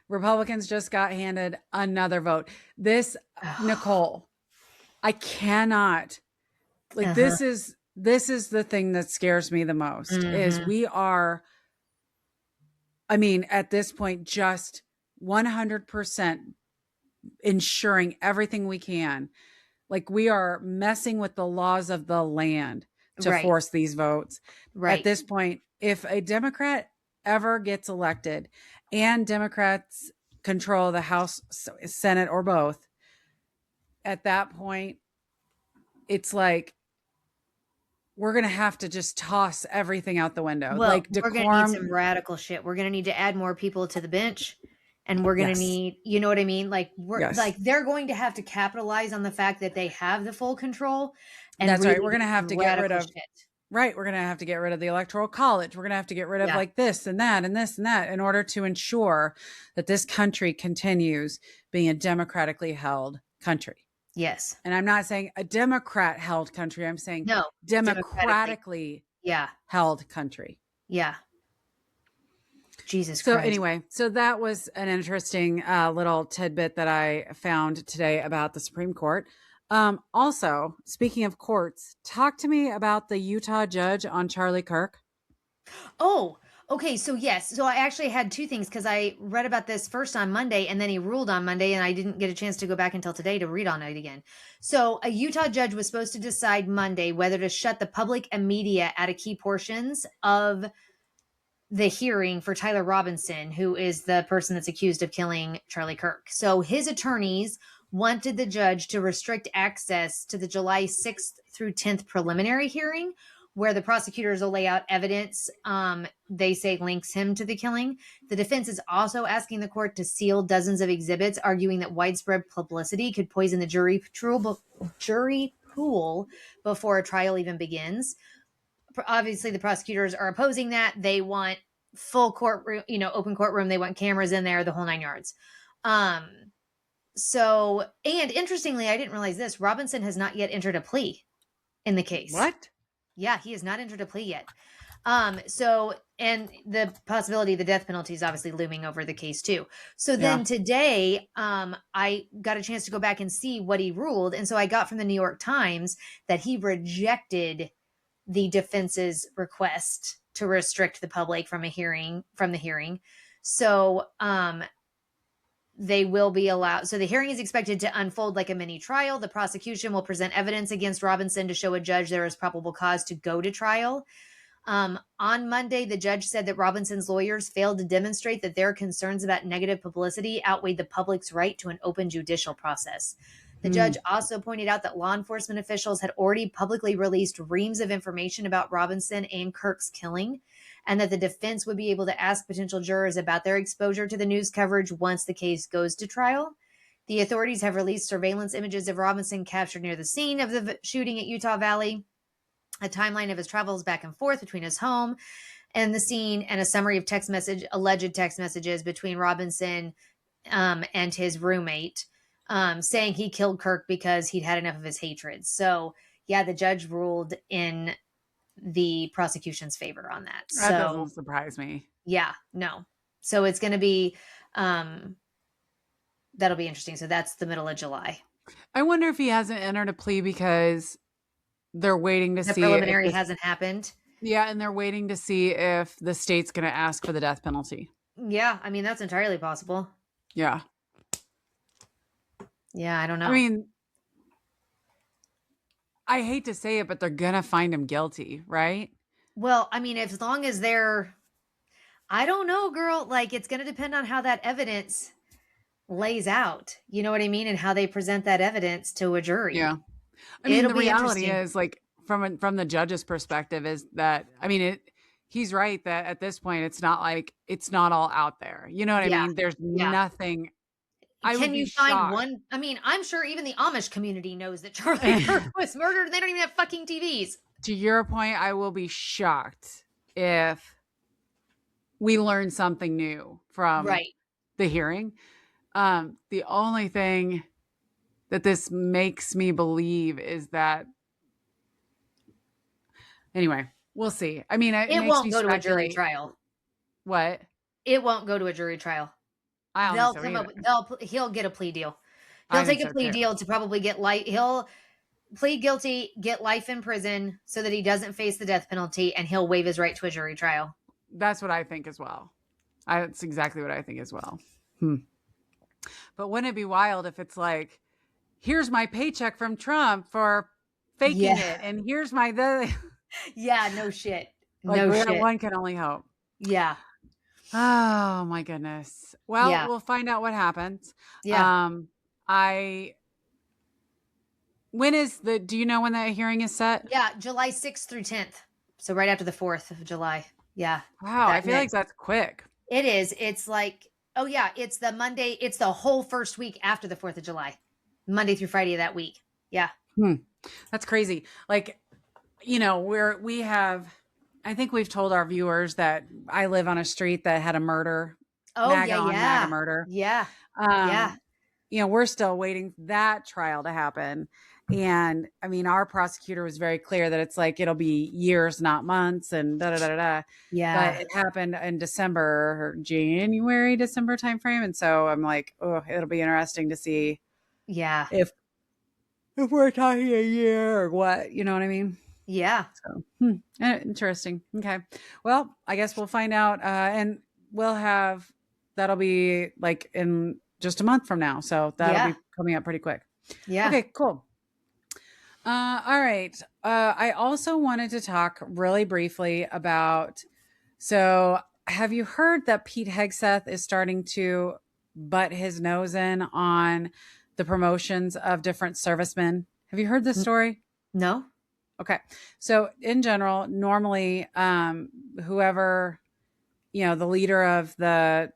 Republicans just got handed another vote. This, Nicole, I cannot, like, this is the thing that scares me the most, is we are I mean, at this point, just 100% ensuring everything we can. Like, we are messing with the laws of the land to force these votes. At this point, if a Democrat ever gets elected and Democrats control the House, Senate, or both, at that point, it's like, we're going to have to just toss everything out the window.
Well,
like,
we're going to need some radical shit. We're going to need to add more people to the bench. And we're going to need, you know what I mean? Like, like, they're going to have to capitalize on the fact that they have the full control. And
that's right. We're going to have to get rid of, we're going to have to get rid of the Electoral College. We're going to have to get rid of like this and that and this and that in order to ensure that this country continues being a democratically held country.
Yes.
And I'm not saying a Democrat held country. I'm saying democratically held country.
Yeah. Jesus
Christ.
So
anyway, so that was an interesting little tidbit that I found today about the Supreme Court. Also, speaking of courts, talk to me about the Utah judge on Charlie Kirk.
Oh, okay. So yes. So I actually had two things because I read about this first on Monday and then he ruled on Monday and I didn't get a chance to go back until today to read on it again. So a Utah judge was supposed to decide Monday whether to shut the public and media out of key portions of the hearing for Tyler Robinson, who is the person that's accused of killing Charlie Kirk. So his attorneys wanted the judge to restrict access to the July 6th through 10th preliminary hearing, where the prosecutors will lay out evidence they say links him to the killing. The defense is also asking the court to seal dozens of exhibits, arguing that widespread publicity could poison the jury pool before a trial even begins. Obviously, the prosecutors are opposing that. They want full courtroom, open courtroom. They want cameras in there, the whole 9 yards. So, and interestingly, I didn't realize this. Robinson has not yet entered a plea in the case.
What?
Yeah, he has not entered a plea yet. So, and the possibility of the death penalty is obviously looming over the case too. So then today, I got a chance to go back and see what he ruled. And so I got from the New York Times that he rejected the defense's request to restrict the public from the hearing. So, they will be allowed. So the hearing is expected to unfold like a mini trial. The prosecution will present evidence against Robinson to show a judge there is probable cause to go to trial. On Monday, the judge said that Robinson's lawyers failed to demonstrate that their concerns about negative publicity outweighed the public's right to an open judicial process. The judge also pointed out that law enforcement officials had already publicly released reams of information about Robinson and Kirk's killing, and that the defense would be able to ask potential jurors about their exposure to the news coverage once the case goes to trial. The authorities have released surveillance images of Robinson captured near the scene of the shooting at Utah Valley, a timeline of his travels back and forth between his home and the scene, and a summary of alleged text messages between Robinson and his roommate, saying he killed Kirk because he'd had enough of his hatred. So, yeah, the judge ruled in the prosecution's favor on that.
That doesn't surprise me.
Yeah, no. So it's going to be, that'll be interesting. So that's the middle of July.
I wonder if he hasn't entered a plea because they're waiting to see.
The preliminary hasn't happened.
Yeah, and they're waiting to see if the state's going to ask for the death penalty.
Yeah, I mean, that's entirely possible.
Yeah.
Yeah, I don't know.
I mean, I hate to say it, but they're going to find him guilty, right?
Well, I mean, as long as I don't know, girl. Like, it's going to depend on how that evidence lays out. You know what I mean? And how they present that evidence to a jury.
Yeah. I mean, the reality is, like, from the judge's perspective is that, I mean, he's right that at this point, it's not all out there. You know what I mean? There's nothing.
Can you find one? I mean, I'm sure even the Amish community knows that Charlie Kirk was murdered and they don't even have fucking TVs.
To your point, I will be shocked if we learn something new from the hearing. The only thing that this makes me believe is that, anyway, we'll see. I mean, it
won't go to a jury trial.
What?
It won't go to a jury trial. He'll get a plea deal. He'll take a plea deal to probably get he'll plead guilty, get life in prison so that he doesn't face the death penalty, and he'll waive his right to a jury trial.
That's what I think as well. That's exactly what I think as well. But wouldn't it be wild if it's like, here's my paycheck from Trump for faking it, and here's my
yeah, no shit.
Like,
no shit.
One can only hope.
Yeah.
Oh my goodness. Well, we'll find out what happens.
Yeah.
Do you know when that hearing is set?
Yeah, July 6th through 10th. So right after the 4th of July. Yeah.
Wow, I feel like that's quick.
It is. It's like, oh yeah, it's the Monday. It's the whole first week after the 4th of July. Monday through Friday of that week. Yeah.
That's crazy. Like, I think we've told our viewers that I live on a street that had a murder.
Oh,
MAGA murder.
Yeah.
We're still waiting for that trial to happen. And I mean, our prosecutor was very clear that it's like, it'll be years, not months, and da-da-da-da-da.
Yeah.
But it happened in December timeframe. And so I'm like, oh, it'll be interesting to see if we're talking a year or what, you know what I mean?
Yeah.
So, interesting. Okay. Well, I guess we'll find out. And that'll be like in just a month from now. So that'll be coming up pretty quick.
Yeah.
Okay, cool. All right. I also wanted to talk really briefly about, so have you heard that Pete Hegseth is starting to butt his nose in on the promotions of different servicemen? Have you heard this story?
No.
Okay. So in general, normally, whoever, the leader of the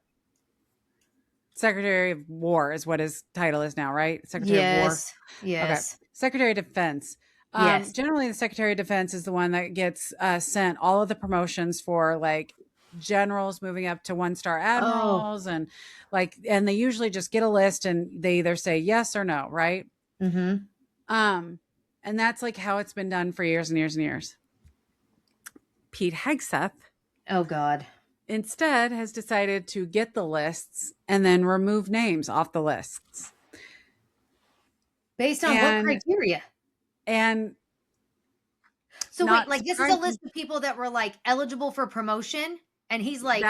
Secretary of War is what his title is now, right? Secretary of War.
Yes.
Okay. Secretary of Defense.
Yes.
Generally, the Secretary of Defense is the one that gets sent all of the promotions for like generals moving up to 1-star admirals, and they usually just get a list and they either say yes or no, right?
Mm-hmm.
And that's like how it's been done for years and years and years. Pete Hegseth,
oh God,
instead has decided to get the lists and then remove names off the lists.
Based on what criteria?
And
so wait, like this is a list of people that were like eligible for promotion, and he's like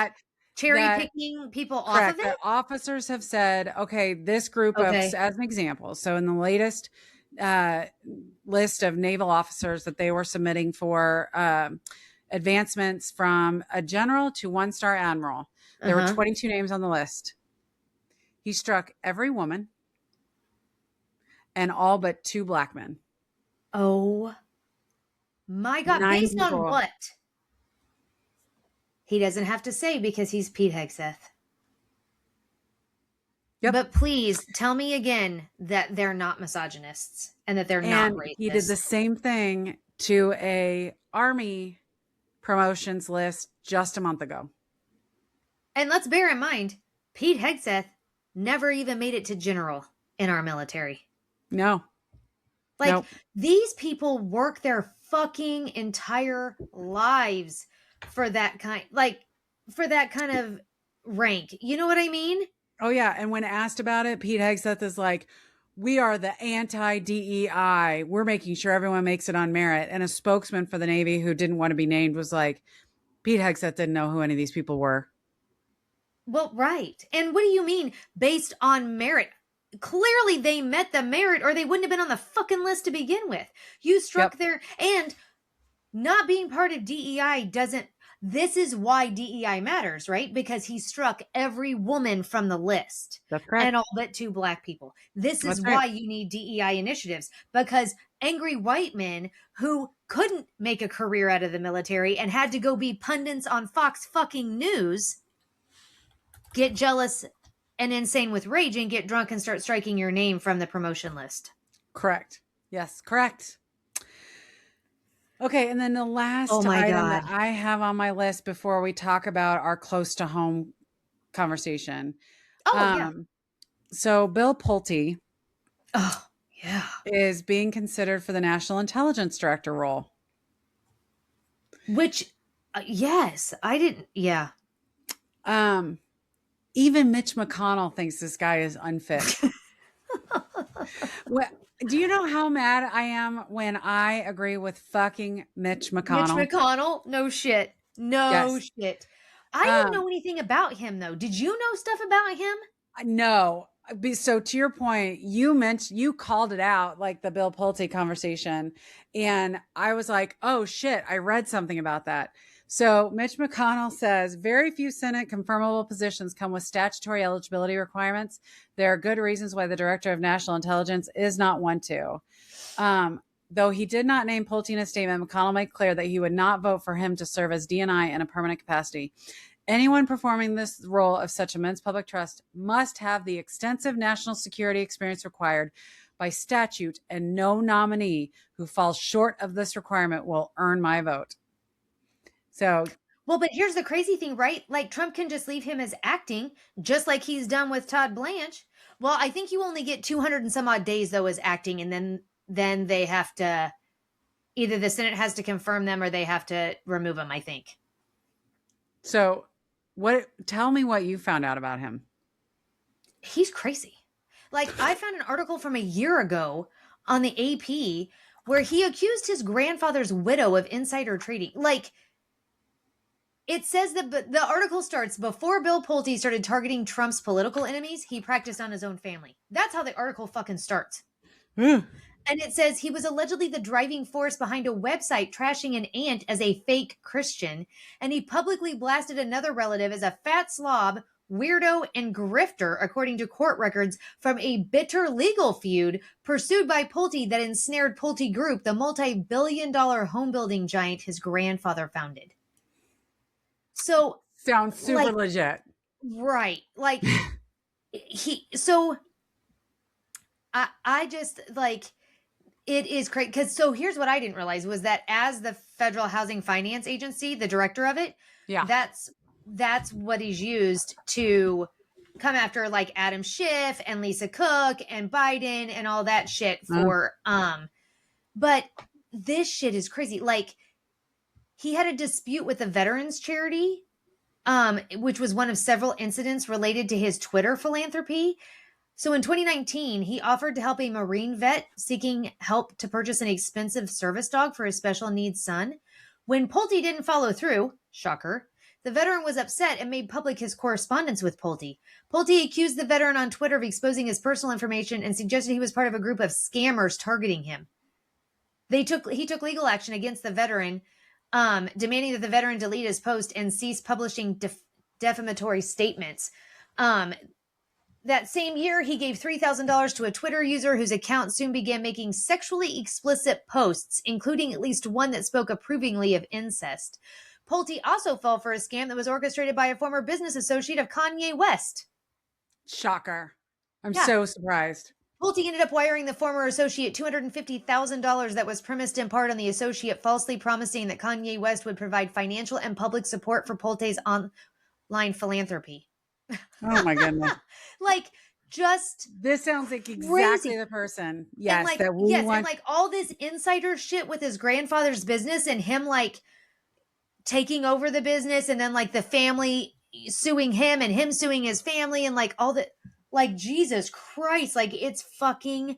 cherry picking people off of it?
Officers have said, okay, this group of, as an example, so in the latest list of naval officers that they were submitting for advancements from a general to 1-star admiral, there were 22 names on the list. He struck every woman and all but 2 black men.
Oh my God. Based on what? He doesn't have to say because he's Pete Hegseth. Yep. But please tell me again that they're not misogynists and that they're not racist.
He did the same thing to a Army promotions list just a month ago.
And let's bear in mind, Pete Hegseth never even made it to general in our military.
No.
Like, these people work their fucking entire lives for that kind of rank. You know what I mean?
Oh, yeah. And when asked about it, Pete Hegseth is like, we are the anti-DEI. We're making sure everyone makes it on merit. And a spokesman for the Navy who didn't want to be named was like, Pete Hegseth didn't know who any of these people were.
Well, right. And what do you mean based on merit? Clearly they met the merit or they wouldn't have been on the fucking list to begin with. You struck their, and not being part of DEI doesn't, this is why DEI matters, right? Because he struck every woman from the list.
That's correct.
And all but 2 black people. This is why you need DEI initiatives, because angry white men who couldn't make a career out of the military and had to go be pundits on Fox fucking News get jealous and insane with rage and get drunk and start striking your name from the promotion list.
Correct. Yes, correct. Okay, and then the last item that I have on my list before we talk about our close to home conversation. So Bill Pulte is being considered for the National Intelligence Director role.
Which, yes, I didn't,
even Mitch McConnell thinks this guy is unfit. Do you know how mad I am when I agree with fucking Mitch McConnell?
Mitch McConnell? No shit. No shit. I didn't know anything about him, though. Did you know stuff about him?
No. So to your point, you called it out, like the Bill Pulte conversation. And I was like, oh shit, I read something about that. So Mitch McConnell says very few Senate confirmable positions come with statutory eligibility requirements. There are good reasons why the Director of National Intelligence is not one to. Though he did not name Pulte in a statement, McConnell made clear that he would not vote for him to serve as DNI in a permanent capacity. Anyone performing this role of such immense public trust must have the extensive national security experience required by statute, and no nominee who falls short of this requirement will earn my vote. So,
well, but here's the crazy thing, right? Like Trump can just leave him as acting, just like he's done with Todd Blanche. Well, I think you only get 200 and some odd days though as acting, and then they have to, either the Senate has to confirm them or they have to remove them, I think.
So tell me what you found out about him.
He's crazy. Like, I found an article from a year ago on the AP where he accused his grandfather's widow of insider trading. Like, it says that the article starts, before Bill Pulte started targeting Trump's political enemies, he practiced on his own family. That's how the article fucking starts. And it says he was allegedly the driving force behind a website trashing an aunt as a fake Christian. And he publicly blasted another relative as a fat slob, weirdo, and grifter, according to court records from a bitter legal feud pursued by Pulte that ensnared Pulte Group, the multi-billion-dollar home building giant his grandfather founded. So
sounds super legit.
Right. Like I just like, it is crazy. Because so here's what I didn't realize was that as the Federal Housing Finance Agency, the director of it, that's what he's used to come after like Adam Schiff and Lisa Cook and Biden and all that shit for, but this shit is crazy. Like, he had a dispute with the Veterans Charity, which was one of several incidents related to his Twitter philanthropy. So in 2019, he offered to help a Marine vet seeking help to purchase an expensive service dog for his special needs son. When Pulte didn't follow through, shocker, the veteran was upset and made public his correspondence with Pulte. Pulte accused the veteran on Twitter of exposing his personal information and suggested he was part of a group of scammers targeting him. He took legal action against the veteran, demanding that the veteran delete his post and cease publishing defamatory statements. That same year, he gave $3,000 to a Twitter user whose account soon began making sexually explicit posts, including at least one that spoke approvingly of incest. Pulte also fell for a scam that was orchestrated by a former business associate of Kanye West.
Shocker. I'm so surprised.
Pulte ended up wiring the former associate $250,000 that was premised in part on the associate falsely promising that Kanye West would provide financial and public support for Pulte's online philanthropy.
Oh my goodness.
Like, just
this sounds like exactly the person. Yes,
and like,
that we want.
And like all this insider shit with his grandfather's business and him like taking over the business, and then like the family suing him and him suing his family, and like all the, like, Jesus Christ, like, it's fucking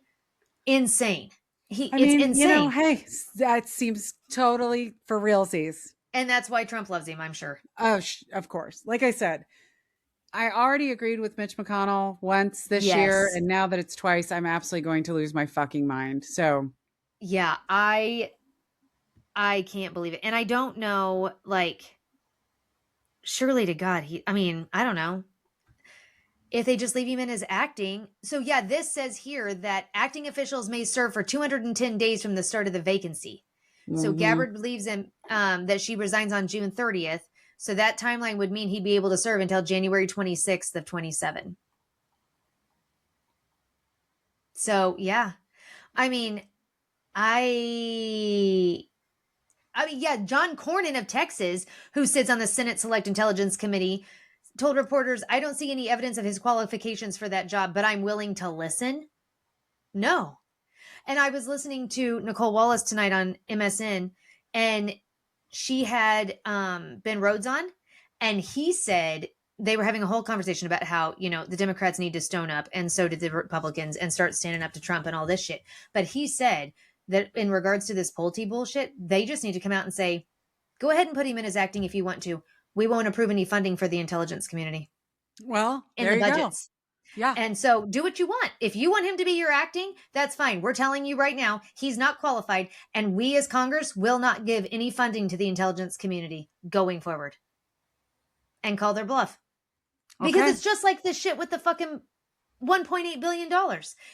insane. It's insane.
You know, hey, that seems totally for realsies.
And that's why Trump loves him, I'm sure.
Oh, of course. Like I said, I already agreed with Mitch McConnell once this year, and now that it's twice, I'm absolutely going to lose my fucking mind. So,
yeah, I can't believe it. And I don't know, like, surely to God, I don't know if they just leave him in as acting. So yeah, this says here that acting officials may serve for 210 days from the start of the vacancy. So Gabbard believes that she resigns on June 30th. So that timeline would mean he'd be able to serve until January 26th of 27. So yeah, John Cornyn of Texas, who sits on the Senate Select Intelligence Committee, told reporters, "I don't see any evidence of his qualifications for that job, but I'm willing to listen." No. And I was listening to Nicole Wallace tonight on MSN, and she had Ben Rhodes on, and he said they were having a whole conversation about how, the Democrats need to stone up, and so did the Republicans, and start standing up to Trump and all this shit. But he said that in regards to this Pulte bullshit, they just need to come out and say, go ahead and put him in as acting if you want to. we won't approve any funding for the intelligence community.
Well,
in
there
the
you
budgets.
Go. Yeah.
And so do what you want. If you want him to be your acting, that's fine. We're telling you right now, he's not qualified. And we as Congress will not give any funding to the intelligence community going forward. And call their bluff. Because it's just like this shit with the fucking $1.8 billion.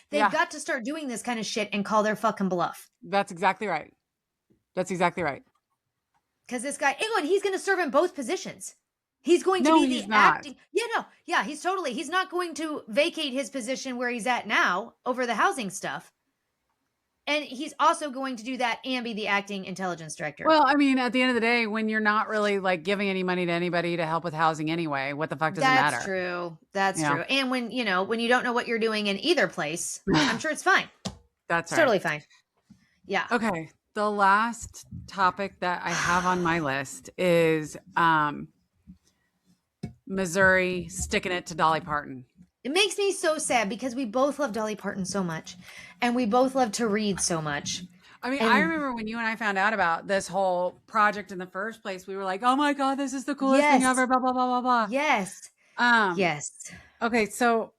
They've got to start doing this kind of shit and call their fucking bluff.
That's exactly right. That's exactly right.
Because this guy, and he's going to serve in both positions. He's going to be the acting. He's not going to vacate his position where he's at now over the housing stuff. And he's also going to do that and be the acting intelligence director.
Well, I mean, at the end of the day, when you're not really like giving any money to anybody to help with housing anyway, what the fuck does it matter?
That's true. That's true. And when you don't know what you're doing in either place, I'm sure it's fine.
That's right.
Totally fine. Yeah.
Okay. The last topic that I have on my list is Missouri sticking it to Dolly Parton.
It makes me so sad because we both love Dolly Parton so much and we both love to read so much.
I mean, I remember when you and I found out about this whole project in the first place, we were like, oh my God, this is the coolest thing ever, blah, blah, blah, blah, blah.
Yes. Yes.
Okay. So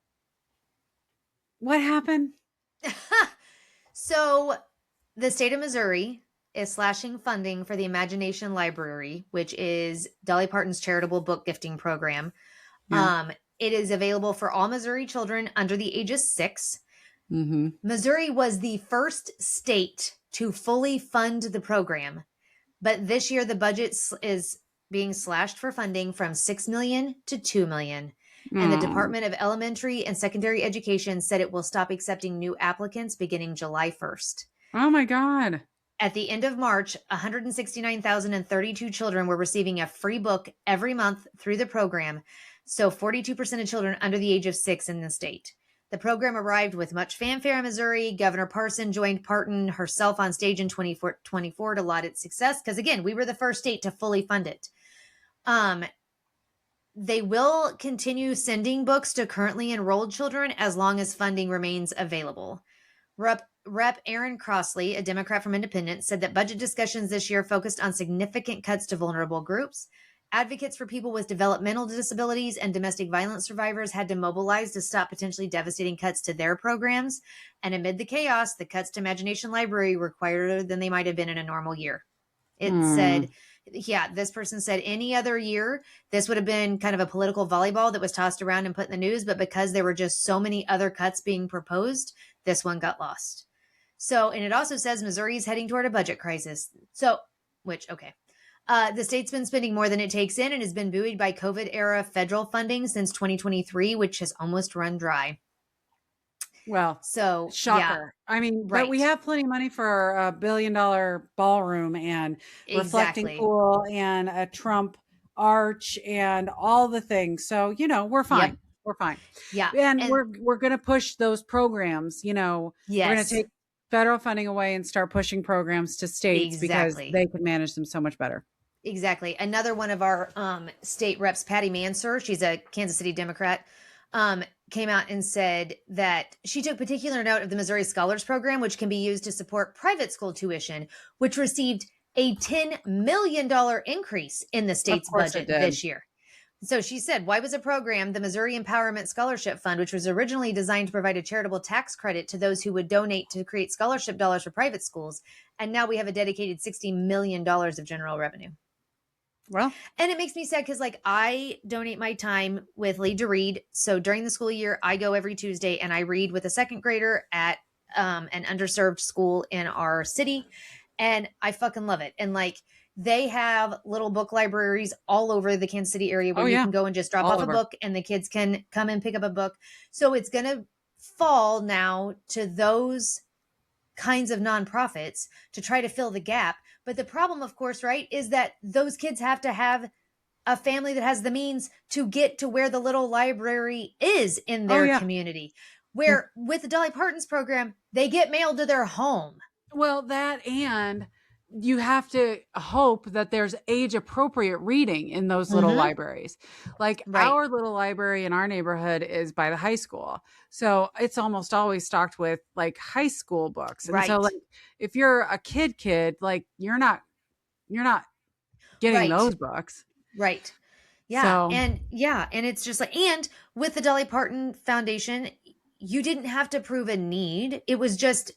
what happened?
So the state of Missouri is slashing funding for the Imagination Library, which is Dolly Parton's charitable book gifting program. Yeah. It is available for all Missouri children under the age of 6. Mm-hmm. Missouri was the first state to fully fund the program, but this year the budget is being slashed for funding from $6 million to $2 million. And the Department of Elementary and Secondary Education said it will stop accepting new applicants beginning July 1st.
Oh my God.
At the end of March, 169,032 children were receiving a free book every month through the program. So 42% of children under the age of 6 in the state. The program arrived with much fanfare in Missouri. Governor Parson joined Parton herself on stage in 2024 to laud its success. Because again, we were the first state to fully fund it. They will continue sending books to currently enrolled children as long as funding remains available. Rep. Aaron Crossley, a Democrat from Independence, said that budget discussions this year focused on significant cuts to vulnerable groups. Advocates for people with developmental disabilities and domestic violence survivors had to mobilize to stop potentially devastating cuts to their programs. And amid the chaos, the cuts to Imagination Library were quieter than they might have been in a normal year. It said, this person said any other year, this would have been kind of a political volleyball that was tossed around and put in the news. But because there were just so many other cuts being proposed, this one got lost. So, and it also says Missouri is heading toward a budget crisis. So, the state's been spending more than it takes in and has been buoyed by COVID-era federal funding since 2023, which has almost run dry.
Well,
so
shocker. Yeah. I mean, but we have plenty of money for a $1 billion ballroom and reflecting pool and a Trump arch and all the things. So, we're fine. Yep. We're fine.
Yeah.
And we're going to push those programs, we're going to take federal funding away and start pushing programs to states because they can manage them so much better.
Exactly. Another one of our state reps, Patty Mansour, she's a Kansas City Democrat, came out and said that she took particular note of the Missouri Scholars Program, which can be used to support private school tuition, which received a $10 million increase in the state's budget this year. So she said, why was a program, the Missouri Empowerment Scholarship Fund, which was originally designed to provide a charitable tax credit to those who would donate to create scholarship dollars for private schools. And now we have a dedicated $60 million of general revenue.
Well,
and it makes me sad because I donate my time with Lead to Read. So during the school year, I go every Tuesday and I read with a second grader at an underserved school in our city. And I fucking love it. And they have little book libraries all over the Kansas City area where you can go and just drop off a book and the kids can come and pick up a book. So it's going to fall now to those kinds of nonprofits to try to fill the gap. But the problem, of course, right, is that those kids have to have a family that has the means to get to where the little library is in their community. Where with the Dolly Parton's program, they get mailed to their home.
Well, that and you have to hope that there's age appropriate reading in those little libraries. Our little library in our neighborhood is by the high school. So it's almost always stocked with high school books. And so if you're a kid, you're not getting those books.
Right. Yeah. So. And it's just like, and with the Dolly Parton Foundation, you didn't have to prove a need. It was just,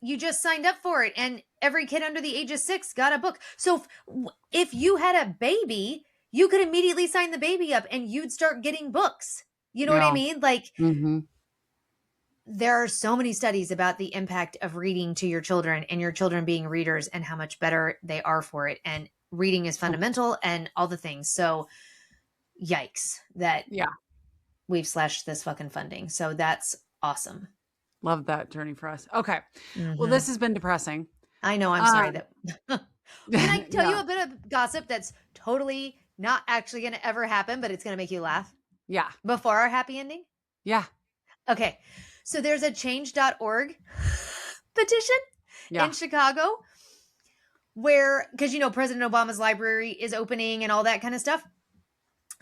you just signed up for it, and every kid under the age of 6 got a book. So if you had a baby, you could immediately sign the baby up and you'd start getting books. You know what I mean? Like, there are so many studies about the impact of reading to your children and your children being readers and how much better they are for it. And reading is fundamental and all the things. So yikes that we've slashed this fucking funding. So that's awesome.
Love that journey for us. Okay. Well, this has been depressing.
I know. I'm sorry that. Can I tell you a bit of gossip that's totally not actually going to ever happen, but it's going to make you laugh?
Yeah.
Before our happy ending?
Yeah.
Okay. So there's a change.org petition in Chicago where, because, you know, President Obama's library is opening and all that kind of stuff.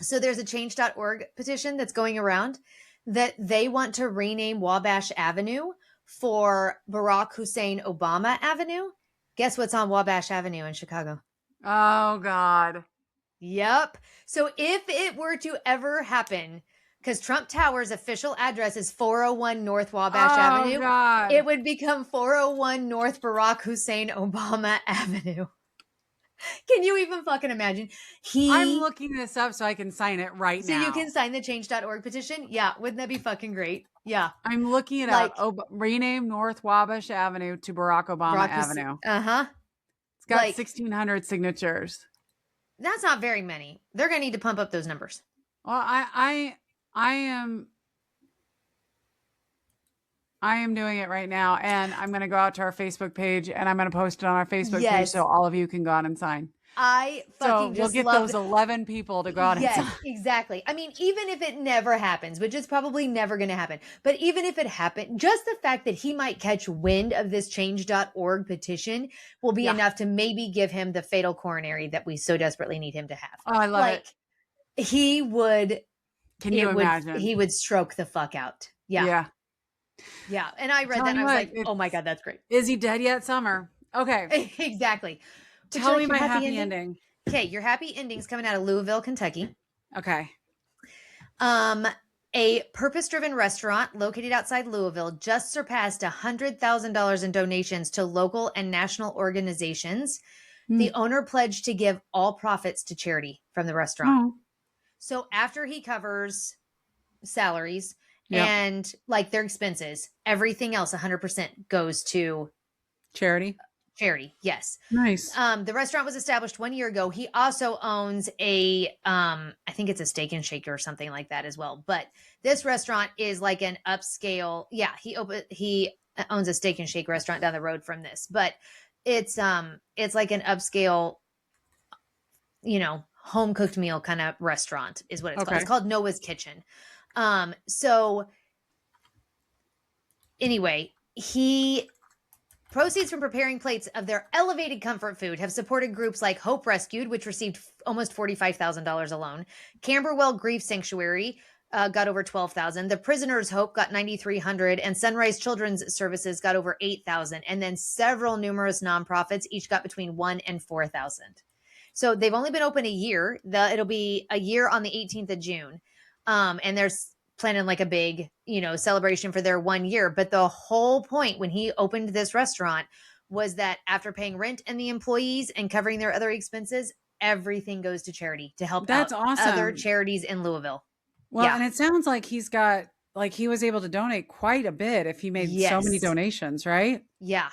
So there's a change.org petition that's going around that they want to rename Wabash Avenue for Barack Hussein Obama Avenue. Guess what's on Wabash Avenue in Chicago?
Oh, God.
Yep. So if it were to ever happen, because Trump Tower's official address is 401 North Wabash Avenue,
God.
it would become 401 North Barack Hussein Obama Avenue. Can you even fucking imagine?
I'm looking this up so I can sign it now.
So you can sign the change.org petition? Yeah. Wouldn't that be fucking great? Yeah.
I'm looking it up. Rename North Wabash Avenue to Barack Obama Avenue. It's got 1,600 signatures.
That's not very many. They're going to need to pump up those numbers.
Well, I am doing it right now, and I'm going to go out to our Facebook page, and I'm going to post it on our Facebook page so all of you can go out and sign. We'll get those 11 people to go out and sign.
Yes, exactly. I mean, even if it never happens, which is probably never going to happen, but even if it happened, just the fact that he might catch wind of this change.org petition will be enough to maybe give him the fatal coronary that we so desperately need him to have.
Oh, I love it.
He would...
Can you imagine?
He would stroke the fuck out. Yeah. And I read that and I was like, oh my God, that's great.
Is he dead yet? Summer. Okay.
Exactly.
Tell me my happy ending.
Okay. Your happy ending's coming out of Louisville, Kentucky.
Okay.
A purpose-driven restaurant located outside Louisville just surpassed $100,000 in donations to local and national organizations. The owner pledged to give all profits to charity from the restaurant. So after he covers salaries and like their expenses, everything else 100% goes to
charity.
Yes.
Nice.
The restaurant was established 1 year ago. He also owns I think it's a Steak and Shake or something like that as well. But this restaurant is like an upscale. Yeah, he owns a Steak and Shake restaurant down the road from this, but it's like an upscale, you know, home cooked meal kind of restaurant is what it's called. It's called Noah's Kitchen. So anyway, proceeds from preparing plates of their elevated comfort food have supported groups like Hope Rescued, which received almost $45,000 alone. Camberwell Grief Sanctuary got over $12,000. The Prisoners Hope got $9,300, and Sunrise Children's Services got over $8,000. And then several numerous nonprofits each got between $1,000 and $4,000. So they've only been open a year. It'll be a year on the 18th of June. And they're planning like a big, you know, celebration for their 1 year. But the whole point when he opened this restaurant was that after paying rent and the employees and covering their other expenses, everything goes to charity to help out other charities in Louisville.
Well, and it sounds like he was able to donate quite a bit if he made so many donations, right?
Yeah.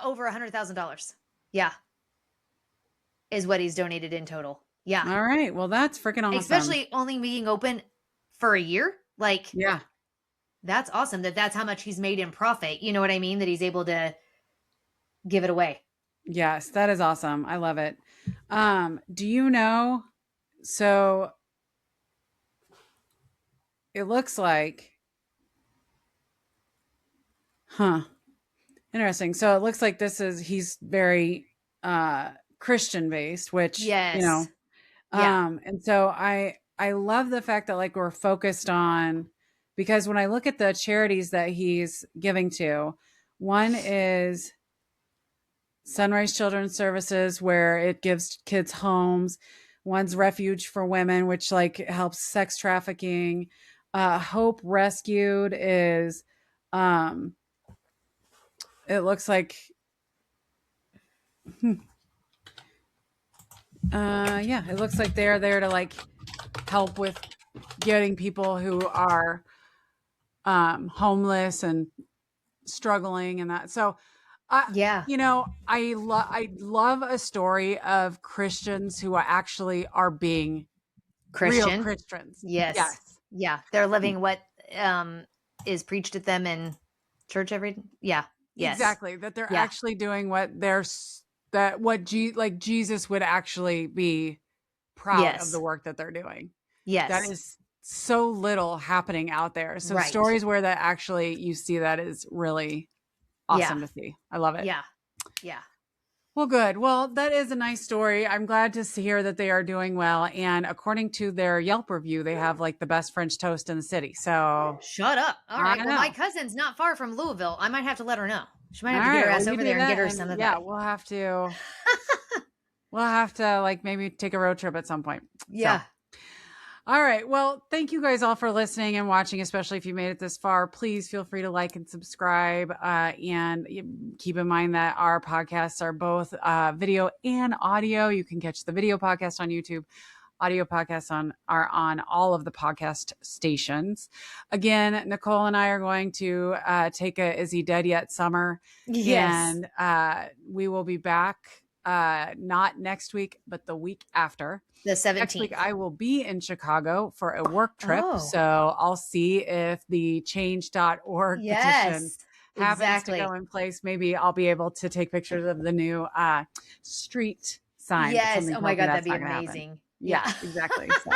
Over $100,000. Yeah. Is what he's donated in total. Yeah.
All right. Well, that's freaking awesome.
Especially only being open for a year. Like, that's awesome that's how much he's made in profit. You know what I mean? That he's able to give it away.
Yes, that is awesome. I love it. Do you know? So it looks like, interesting. So it looks like he's very, Christian based, which, you know, and so I love the fact that like we're focused on, because when I look at the charities that he's giving to, one is Sunrise Children's Services, where it gives kids homes. One's Refuge for Women, which like helps sex trafficking. Hope Rescued is, it looks like, yeah, it looks like they're there to like help with getting people who are homeless and struggling and that. So, you know, I love a story of Christians who actually are being real Christians.
Yes. Yeah. They're living what is preached at them in church Yes.
Exactly. That they're actually doing what Jesus would actually be proud of the work that they're doing.
Yes.
That is so little happening out there. So stories where that actually you see that is really awesome to see. I love it.
Yeah. Yeah.
Well, good. Well, that is a nice story. I'm glad to hear that they are doing well. And according to their Yelp review, they have like the best French toast in the city. So
shut up. All right. Well, my cousin's not far from Louisville. I might have to let her know. She might have to get her ass over there and get her some of that.
Yeah, we'll have to. We'll have to like maybe take a road trip at some point.
Yeah.
So. All right. Well, thank you guys all for listening and watching, especially if you made it this far. Please feel free to like and subscribe. And keep in mind that our podcasts are both video and audio. You can catch the video podcast on YouTube. Audio podcasts are on all of the podcast stations. Again, Nicole and I are going to take a Is He Dead Yet summer.
Yes.
And we will be back not next week, but the week after.
The 17th.
Next week, I will be in Chicago for a work trip. So I'll see if the change.org petition happens to go in place. Maybe I'll be able to take pictures of the new street sign.
Yes. Oh my God, that'd be amazing.
Yeah, exactly. So.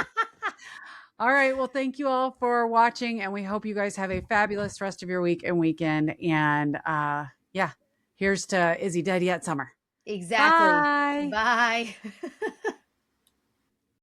All right. Well, thank you all for watching. And we hope you guys have a fabulous rest of your week and weekend. And here's to Is He Dead Yet summer.
Exactly.
Bye.
Bye.